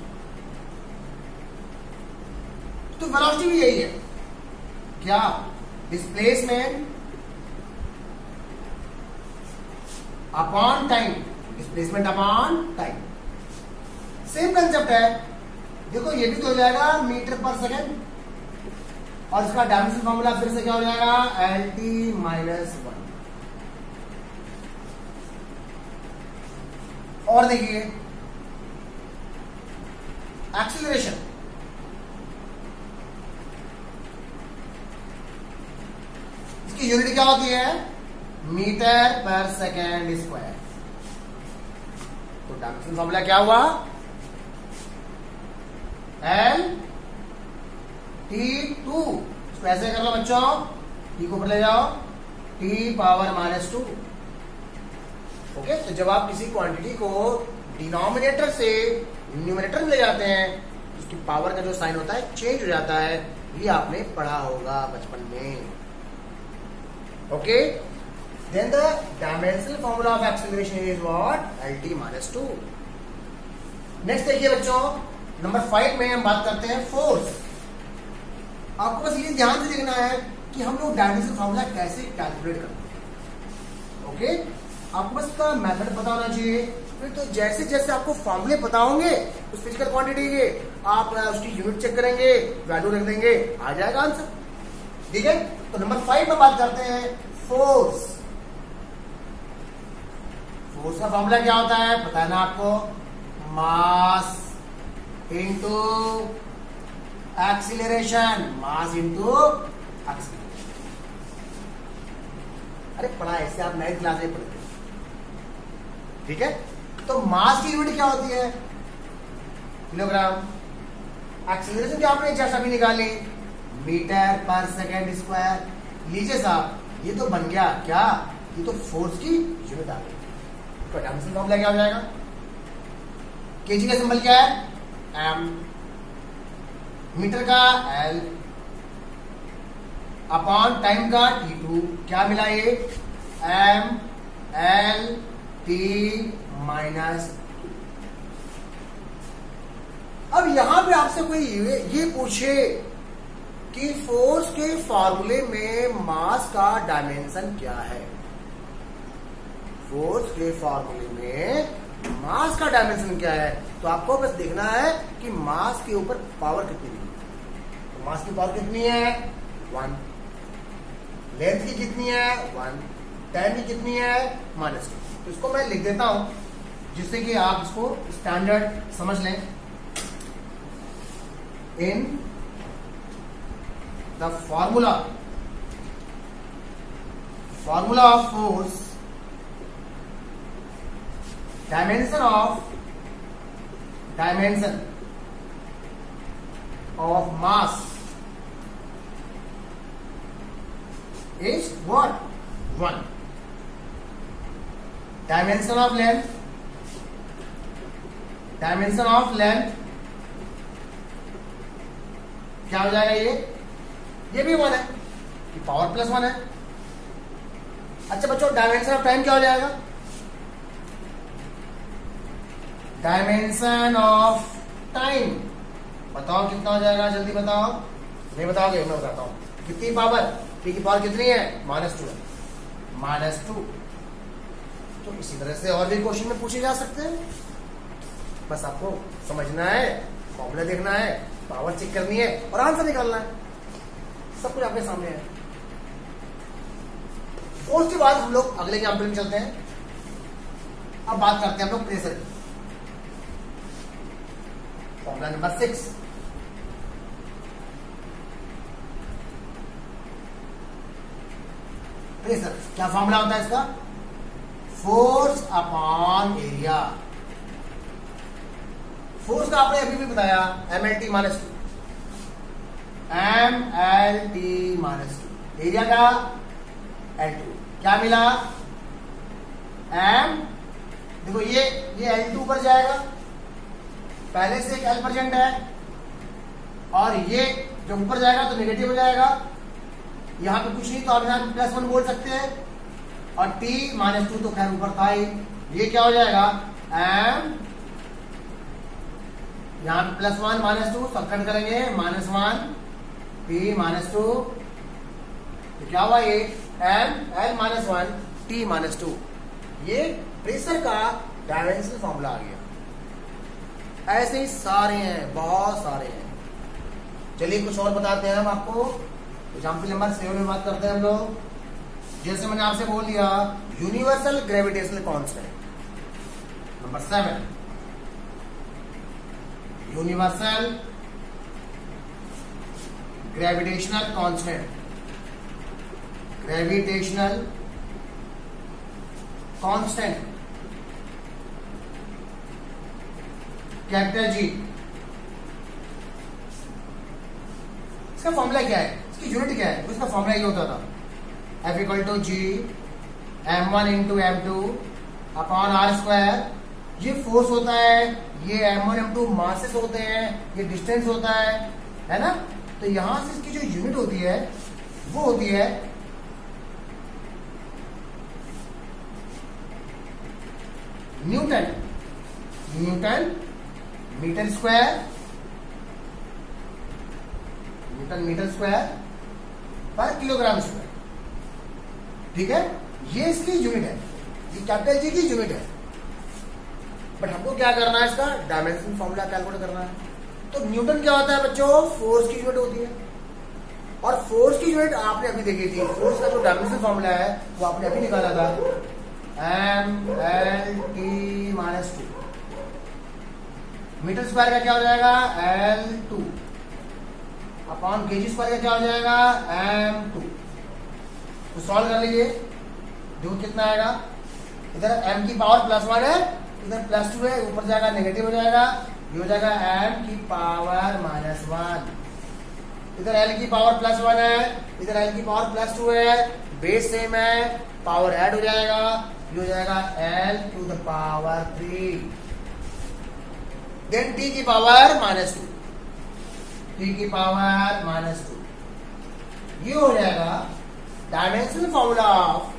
तो वेलोसिटी भी यही है, क्या? Displacement upon time, displacement upon time, same concept है। देखो ये भी तो हो जाएगा मीटर पर सेकेंड, और इसका डायमेंशनल फॉर्मूला फिर से क्या हो जाएगा? L T minus one. और देखिए एक्सीलरेशन, इसकी यूनिट क्या होती है? मीटर पर सेकेंड स्क्वायर। तो डायमेंशनल फॉर्मूला क्या हुआ? L T two. इसको ऐसे कर लो बच्चों, टी को ऊपर ले जाओ, T power minus two. Okay, तो जब आप किसी क्वांटिटी को डिनोमिनेटर से न्यूमरेटर में ले जाते हैं, उसकी पावर का जो साइन होता है चेंज हो जाता है। ये आपने पढ़ा होगा बचपन में। Okay, then the dimensional formula of acceleration is what? L T minus two. Next देखिए बच्चों, नंबर 5 में हम बात करते हैं फोर्स। आपको बस ये ध्यान से देखना है कि हम लोग डायमेंशनल फॉर्मूला कैसे कैलकुलेट करते हैं। ओके, आपको बस इसका मेथड पता होना चाहिए। फिर तो जैसे जैसे आपको फॉर्मूले पता होंगे उस फिजिकल क्वांटिटी के, आप उसकी यूनिट चेक करेंगे, वैल्यू रख देंगे, आ जाएगा आंसर। ठीक है, तो नंबर 5 में बात करते हैं फोर्स। फोर्स का फॉर्मूला क्या होता है पता है ना आपको? Mass into acceleration, mass into acceleration. अरे पढ़ा ऐसे, आप 9th क्लास में पढ़ते। ठीक है, तो मास की यूनिट क्या होती है? किलोग्राम। एक्सीलरेशन क्या आपने जैसा भी निकाली? मीटर पर सेकेंड स्क्वायर। लीजिए साहब, ये तो बन गया क्या? ये तो फोर्स की यूनिट आ गई। तो डायमेंशनल फॉर्मूला क्या हो जाएगा? केजी का सिंबल क्या है? एम। मीटर का एल, अपॉन टाइम का T2। क्या मिला ये? एम एल टी माइनस यहां पे आपसे कोई ये पूछे कि फोर्स के फॉर्मूले में मास का डायमेंशन क्या है, फोर्स के फॉर्मूले में मास का डायमेंशन क्या है, तो आपको बस देखना है कि मास के ऊपर पावर कितनी है। तो मास की पावर कितनी है 1, लेंथ की कितनी है 1, टाइम की कितनी है -2। तो इसको मैं लिख देता हूं जिससे कि आप इसको स्टैंडर्ड समझ लें। In the formula of force, dimension of mass is what 1, dimension of length क्या हो जाएगा, ये भी 1 है, कि पावर +1 है। अच्छा बच्चों, डायमेंशन ऑफ टाइम क्या हो जाएगा, डायमेंशन ऑफ टाइम बताओ कितना हो जाएगा, जल्दी बताओ। नहीं बताओगे मैं बताता हूं। कितनी पावर, टी की पावर कितनी है -2 है, -2। तो इसी तरह से और भी क्वेश्चन में पूछे जा सकते हैं, बस आपको समझना है, फॉर्मूला देखना है, पावर चेक करनी है और आंसर निकालना है। सब कुछ आपके सामने है। और उसके बाद हम लोग अगले एग्जाम्पल में चलते हैं। अब बात करते हैं हम लोग प्रेशर की। फॉर्मूला नंबर 6, प्रेशर क्या फॉर्मूला होता है इसका, फोर्स अपॉन एरिया। फोर्स का आपने अभी भी बताया MLT -2, MLT -2, एरिया का L2। क्या मिला M, देखो ये L2 पर जाएगा, पहले से एक L परसेंट है, और ये जब ऊपर जाएगा तो नेगेटिव हो जाएगा। यहां पे कुछ नहीं तो आप यहां +1 बोल सकते हैं, और T -2 तो खैर ऊपर था ही। ये क्या हो जाएगा M, यहां पे +1 -2 सबकट करेंगे, -1 T -2, तो क्या हुआ ये M L -1 T -2। ये प्रेशर का डायमेंशन फॉर्मूला आ गया। ऐसे ही सारे हैं, बहुत सारे हैं। चलिए कुछ और बताते हैं हम आपको। एग्जाम्पल नंबर 7 में बात करते हैं हम लोग। जैसे मैंने आपसे बोल दिया, universal gravitational constant number 7, universal gravitational constant, gravitational constant capital G। इसका फॉर्मूला क्या है, इसकी यूनिट क्या है, उसका फॉर्मूला ये होता था F = G m1 × m2 upon r²। ये फोर्स होता है, ये m1 m2 मासेस होते हैं, ये डिस्टेंस होता है ना। तो यहां से इसकी जो यूनिट होती है वो होती है न्यूटन, मीटर स्क्वायर पर किलोग्राम स्क्वायर। ठीक है, ये इसकी यूनिट है, ये कैपिटल G की यूनिट है। बट हमको क्या करना है, इसका डायमेंशन फॉर्मूला कैलकुलेट करना है। तो न्यूटन क्या होता है बच्चों, फोर्स की यूनिट होती है, और फोर्स की यूनिट आपने अभी देखी थी। फोर्स का जो डायमेंशन फॉर्मूला है वो आपने अभी निकाला था, MLT -2। मीटर स्क्वायर का क्या हो जाएगा L2 अपॉन kg स्क्वायर का क्या हो जाएगा M2। तो सॉल्व कर लीजिए, देखो कितना आएगा। इधर m की पावर +1 है, इधर +2 है, ऊपर जाएगा नेगेटिव हो जाएगा, ये हो जाएगा m की पावर -1। इधर l की पावर +1 है, इधर l की पावर +2 है, बेस सेम है, पावर ऐड हो जाएगा, ये हो जाएगा l⁻3। देन t की पावर -2, t की पावर -2। ये हो जाएगा dimensional formula of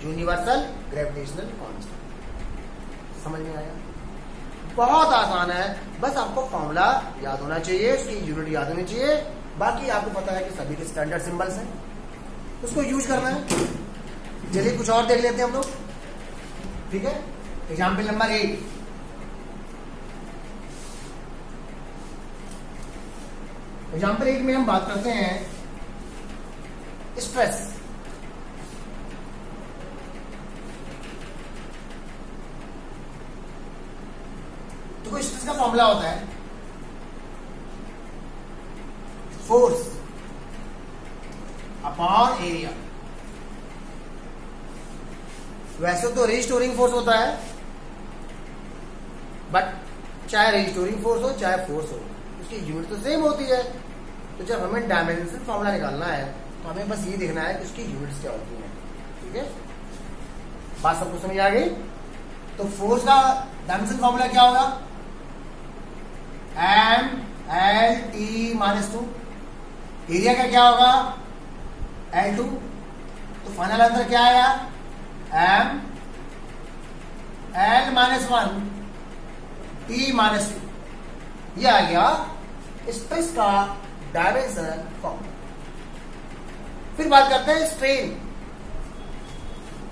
universal gravitational constant. समझ में आया। बहुत आसान है, बस आपको फॉर्मूला याद होना चाहिए, उसकी यूनिट याद होनी चाहिए, बाकी आपको पता है कि सभी के स्टैंडर्ड सिंबल्स हैं, उसको यूज करना है। चलिए कुछ और देख लेते हैं हम लोग, ठीक है। एग्जाम्पल नंबर 8, एग्जाम्पल 8 में हम बात करते हैं स्ट्रेस। तो कोई स्ट्रेस का फॉर्मूला होता है फोर्स अपॉन एरिया। वैसे तो रिस्टोरिंग फोर्स होता है, बट चाहे रिस्टोरिंग फोर्स हो चाहे फोर्स हो, उसकी यूनिट तो सेम होती है। तो जब हमें डायमेंशन फॉर्मूला निकालना है तो हमें बस ये देखना है कि उसकी यूनिट्स क्या होती हैं, ठीक है। बात सबको समझ आ गई। तो फोर्स का डायमेंशन फॉर्मूला क्या होगा, M/L/T-2। एरिया का क्या होगा, L2। तो फाइनल आंसर क्या आया, M/L-1T-2। ये आ गया स्ट्रेस का डायमेंशन फॉर्मूला। फिर बात करते हैं स्ट्रेन।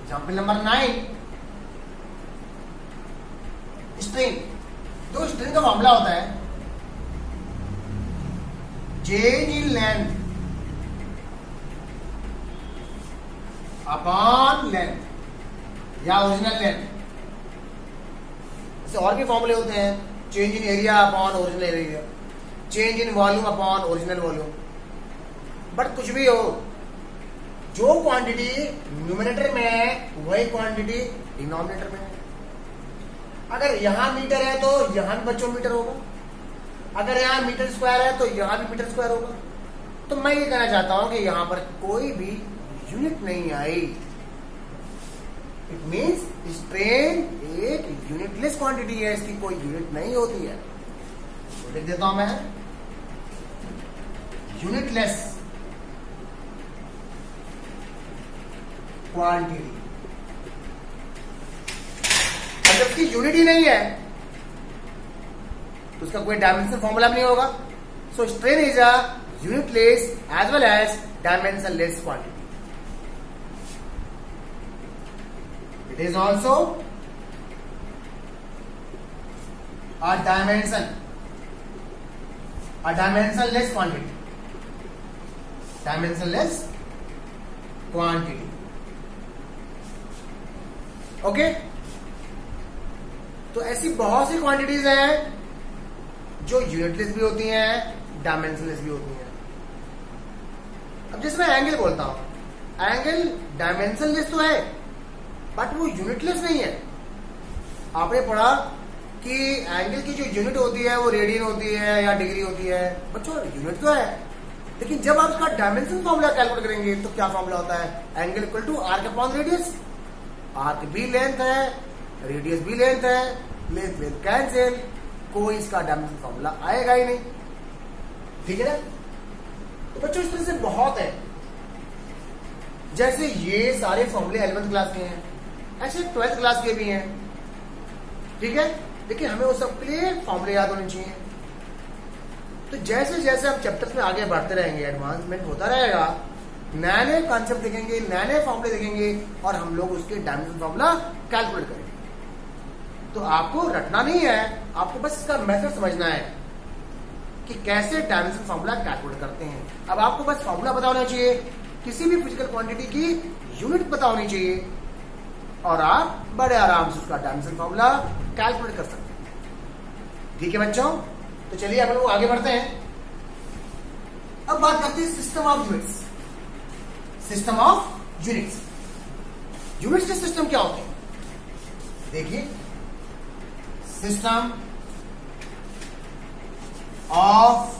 Example number 9, strain. तो स्ट्रेन का मामला होता है change in length upon length या ओरिजिनल लेंथ। इससे और भी फॉर्मूले होते हैं, change in area upon original area, change in volume upon original volume. But कुछ भी हो, जो क्वांटिटी न्यूमरेटर में है वही क्वांटिटी डिनोमिनेटर में है। अगर यहां मीटर है तो यहां भी बच्चों मीटर होगा, अगर यहां मीटर स्क्वायर है तो यहां भी मीटर स्क्वायर होगा। तो मैं ये कहना चाहता हूं कि यहां पर कोई भी यूनिट नहीं आई। इट मीन्स स्ट्रेन एक यूनिटलेस क्वांटिटी है, इसकी कोई यूनिट नहीं होती है। तो लिख देता हूं मैं यूनिटलेस क्वांटिटी। जब इसकी यूनिट ही नहीं है तो उसका कोई डायमेंशन फॉर्मूला भी नहीं होगा। So strain is a unitless as well as dimensionless quantity. It is also a dimensionless quantity, dimensionless quantity. Okay, तो ऐसी बहुत सी क्वांटिटीज हैं जो यूनिटलेस भी होती हैं, डायमेंशनलेस भी होती हैं। अब जैसे मैं एंगल बोलता हूं, एंगल डायमेंशनलेस तो है बट वो यूनिटलेस नहीं है। आपने पढ़ा कि एंगल की जो यूनिट होती है वो रेडियन होती है या डिग्री होती है। बच्चों यूनिट तो है, लेकिन जब आप उसका डायमेंशन फॉर्मूला कैलकुलेट करेंगे तो क्या फॉर्मूला होता है, angle equal to arc upon radius. Arc भी लेंथ है, रेडियस भी लेंथ है, लेंथ लेंथ कैंसिल, कोई इसका डायमेंशन फॉर्मूला आएगा ही नहीं, ठीक है ना। तो बच्चों इस तरह से बहुत है, जैसे ये सारे फॉर्मूले 11th क्लास के हैं, ऐसे 12th क्लास के भी हैं, ठीक है। लेकिन हमें वो सबके लिए फॉर्मूले याद होने चाहिए। तो जैसे जैसे हम चैप्टर्स में आगे बढ़ते रहेंगे, एडवांसमेंट होता रहेगा, नए नए कॉन्सेप्ट देखेंगे, नए नए फॉर्मूले देखेंगे और हम लोग उसके डायमेंशन फॉर्मूला कैलकुलेट करेंगे। तो आपको रटना नहीं है, आपको बस इसका मेथड समझना है कि कैसे डायमेंशन फॉर्मूला कैलकुलेट करते हैं। अब आपको बस फॉर्मूला पता होना चाहिए, किसी भी फिजिकल क्वांटिटी की यूनिट पता होनी चाहिए और आप बड़े आराम से उसका डायमेंशन फॉर्मूला कैलकुलेट कर सकते हैं, ठीक है बच्चों। तो चलिए हम लोग आगे बढ़ते हैं। अब बात करते हैं system of units. System of units, units के सिस्टम क्या होते हैं, देखिए। System of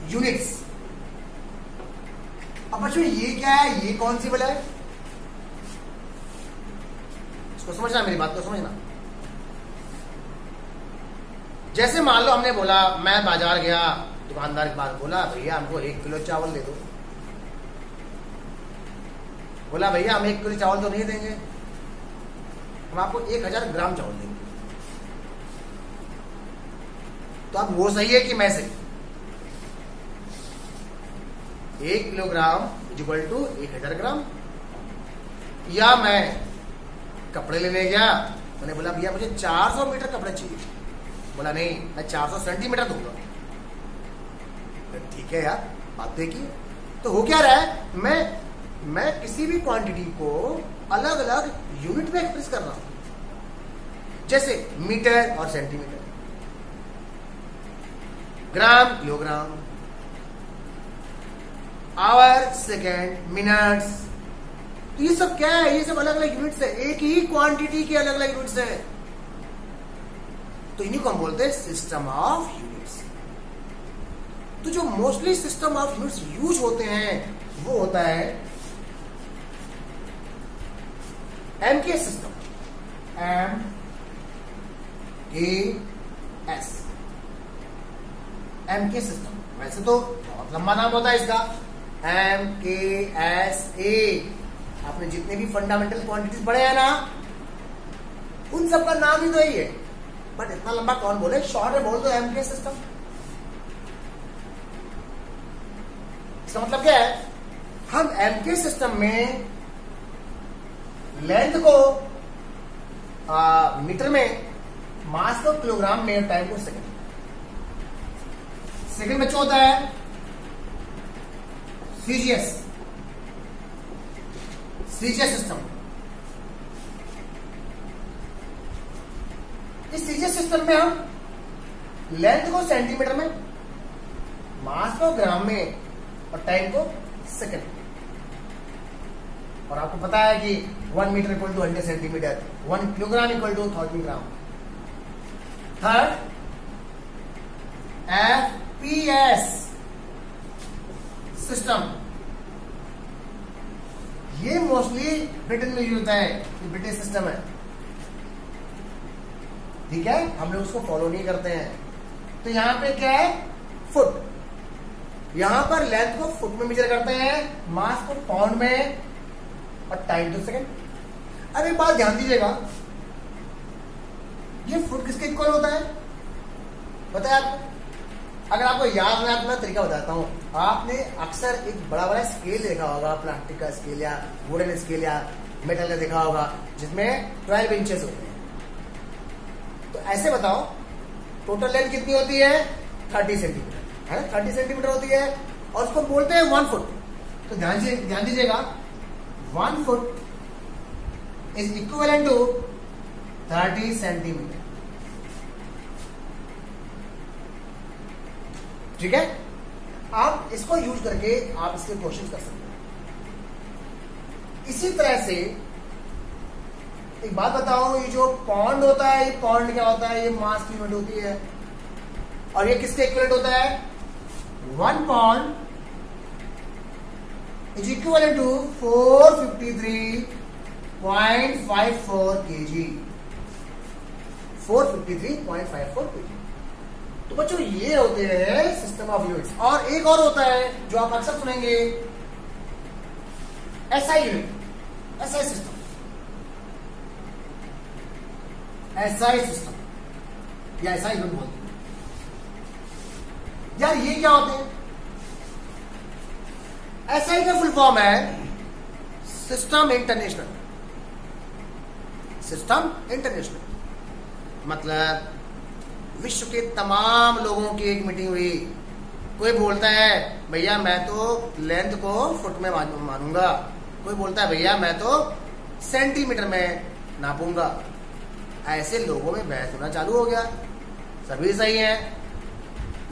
units. अब बच्चों ये क्या है, ये कौन सी बल है, इसको समझना, मेरी बात को समझना। जैसे मान लो हमने बोला, मैं बाजार गया, दुकानदार के पास बोला भैया हमको 1 किलो चावल दे दो। बोला भैया हम 1 किलो चावल तो नहीं देंगे, हम आपको 1000 ग्राम चावल देंगे। तो अब वो सही है कि मैं सही? 1 किलोग्राम इक्वल टू 1000 ग्राम। या मैं कपड़े लेने गया, मैंने बोला भैया मुझे 400 मीटर कपड़े चाहिए, बोला नहीं मैं 400 सेंटीमीटर दूंगा। ठीक है यार, बात तो की। तो हो क्या रहा है, मैं किसी भी क्वांटिटी को अलग अलग यूनिट में एक्सप्रेस कर रहा हूं, जैसे मीटर और centimetre, gram kilogram, hour second minutes. तो ये सब क्या है, ये सब अलग अलग यूनिट्स है, एक ही क्वांटिटी के अलग अलग यूनिट्स है। तो इन्हीं को हम बोलते हैं सिस्टम ऑफ यूनिट्स। तो जो mostly system of units use होते हैं वो होता है M K system, MKS, M K system. वैसे तो बहुत लंबा नाम होता है इसका, MKSA। आपने जितने भी फंडामेंटल क्वांटिटीज पढ़े हैं ना, उन सबका नाम ही तो यही है, बट इतना लंबा कौन बोले, शॉर्ट में बोल दो एमके सिस्टम। इसका मतलब क्या है, हम एमके सिस्टम में लेंथ को मीटर में, मास को किलोग्राम में, टाइम को सेकंड में होता है सीजीएस सिस्टम। इस सीजीएस सिस्टम में हम लेंथ को सेंटीमीटर में, मास को ग्राम में और टाइम को सेकंड में। और आपको पता है कि 1 metre equal to 100 centimetre, 1 kilogram equal to 1000 gram. Third FPS system, ये मोस्टली ब्रिटेन में यूज होता है, ये ब्रिटिश सिस्टम है, ठीक है, हम लोग उसको फॉलो नहीं करते हैं। तो यहां पे क्या है, फुट, यहां पर लेंथ को फुट में मेजर करते हैं, मास को पाउंड में और टाइम टू सेकेंड। अब एक बात ध्यान दीजिएगा, ये फुट किसके इक्वल होता है पता है आपको? अगर आपको याद है, मैं तरीका बताता हूं। आपने अक्सर एक बड़ा बड़ा स्केल देखा होगा, प्लास्टिक का स्केल या वुडन स्केल या मेटल का देखा होगा, जिसमें 12 इंचेस होते हैं। तो ऐसे बताओ, टोटल लेंथ कितनी होती है, 30 सेंटीमीटर है ना, 30 सेंटीमीटर होती है, और उसको बोलते हैं 1 फुट। तो ध्यान दीजिएगा, 1 foot is equivalent to 30 centimetre, ठीक है। आप इसको यूज करके आप इसके क्वेश्चन कर सकते हैं। इसी तरह से एक बात बताओ, ये जो पॉन्ड होता है, ये पॉन्ड क्या होता है, ये मास की यूनिट होती है, और ये किसके इक्विवेलेंट होता है, 1 pound is equivalent to 453.54 kg, 453.54 kg। तो बच्चों ये होते हैं सिस्टम ऑफ यूनिट्स। और एक और होता है जो आप अक्सर सुनेंगे, SI unit, SI system, SI system या एसआई यूनिट बोलते हैं। यार ये क्या होते हैं? एसआई का फुल फॉर्म है सिस्टम इंटरनेशनल, सिस्टम इंटरनेशनल मतलब विश्व के तमाम लोगों की एक मीटिंग हुई। कोई बोलता है भैया मैं तो लेंथ को फुट में मानूंगा, कोई बोलता है भैया मैं तो सेंटीमीटर में नापूंगा। ऐसे लोगों में बहस होना चालू हो गया। सभी सही है,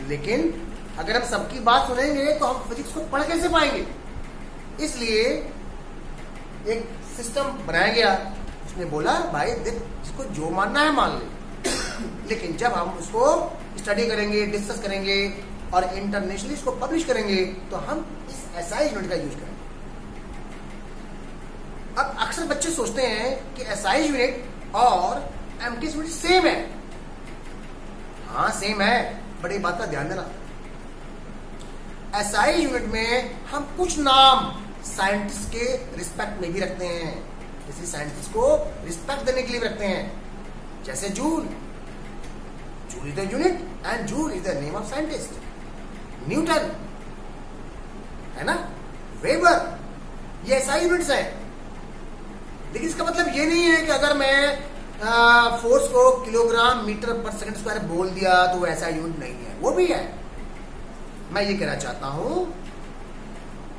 लेकिन अगर हम सबकी बात सुनेंगे तो हम फिजिक्स को पढ़ कैसे पाएंगे? इसलिए एक सिस्टम बनाया गया, उसने बोला भाई देख, जिसको जो मानना है मान ले, लेकिन जब हम उसको स्टडी करेंगे, डिस्कस करेंगे और इंटरनेशनली इसको पब्लिश करेंगे तो हम इस एसआई यूनिट का यूज करेंगे। अब अक्सर बच्चे सोचते हैं कि एसआई यूनिट और एमके यूनिट सेम है। हाँ सेम है, बट एक बात का ध्यान देना, एसआई यूनिट में हम कुछ नाम साइंटिस्ट के रिस्पेक्ट में भी रखते हैं, जैसे साइंटिस्ट को रिस्पेक्ट देने के लिए रखते हैं, जैसे joule joule is the unit and joule is the name of scientist. Newton है ना, वेबर, ये ऐसा यूनिट्स है. लेकिन इसका मतलब ये नहीं है कि अगर मैं फोर्स को किलोग्राम मीटर पर सेकंड स्क्वायर बोल दिया तो वो ऐसा यूनिट नहीं है, वो भी है. मैं ये कहना चाहता हूं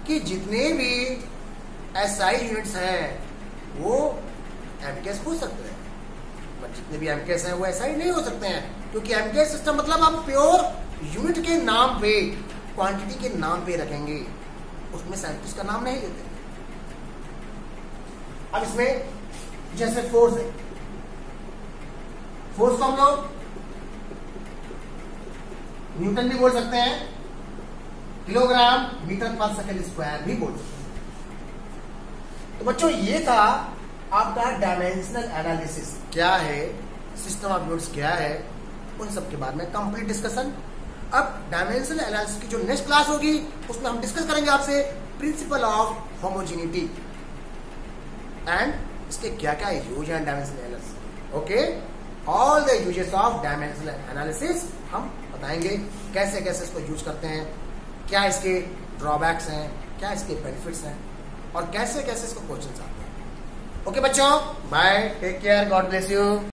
कि जितने भी एसआई यूनिट्स हैं वो एमकेएस हो सकते हैं, पर जितने भी एमकेएस हैं वो एसआई नहीं हो सकते हैं, क्योंकि एमकेएस सिस्टम मतलब आप प्योर यूनिट के नाम पे, क्वांटिटी के नाम पे रखेंगे, उसमें साइंटिस्ट का नाम नहीं लेते. अब इसमें जैसे फोर्स है, फोर्स को हम लोग न्यूटन भी बोल सकते हैं, किलोग्राम मीटर पर सेकंड स्क्वायर भी बोल सकते हैं. तो बच्चों ये था आपका डायमेंशनल एनालिसिस क्या है, सिस्टम ऑफ यूनिट्स क्या है, उन सब के बारे में कंप्लीट डिस्कशन. अब डायमेंशनल एनालिसिस की जो नेक्स्ट क्लास होगी उसमें हम डिस्कस करेंगे आपसे प्रिंसिपल ऑफ होमोजेनिटी एंड इसके क्या क्या यूज है dimensional analysis. Okay, all the uses of dimensional analysis हम बताएंगे, कैसे कैसे इसको यूज करते हैं, क्या इसके ड्रॉबैक्स हैं, क्या इसके बेनिफिट्स हैं और कैसे कैसे इसको क्वेश्चंस आते हैं. ओके बच्चों, bye, take care, God bless you.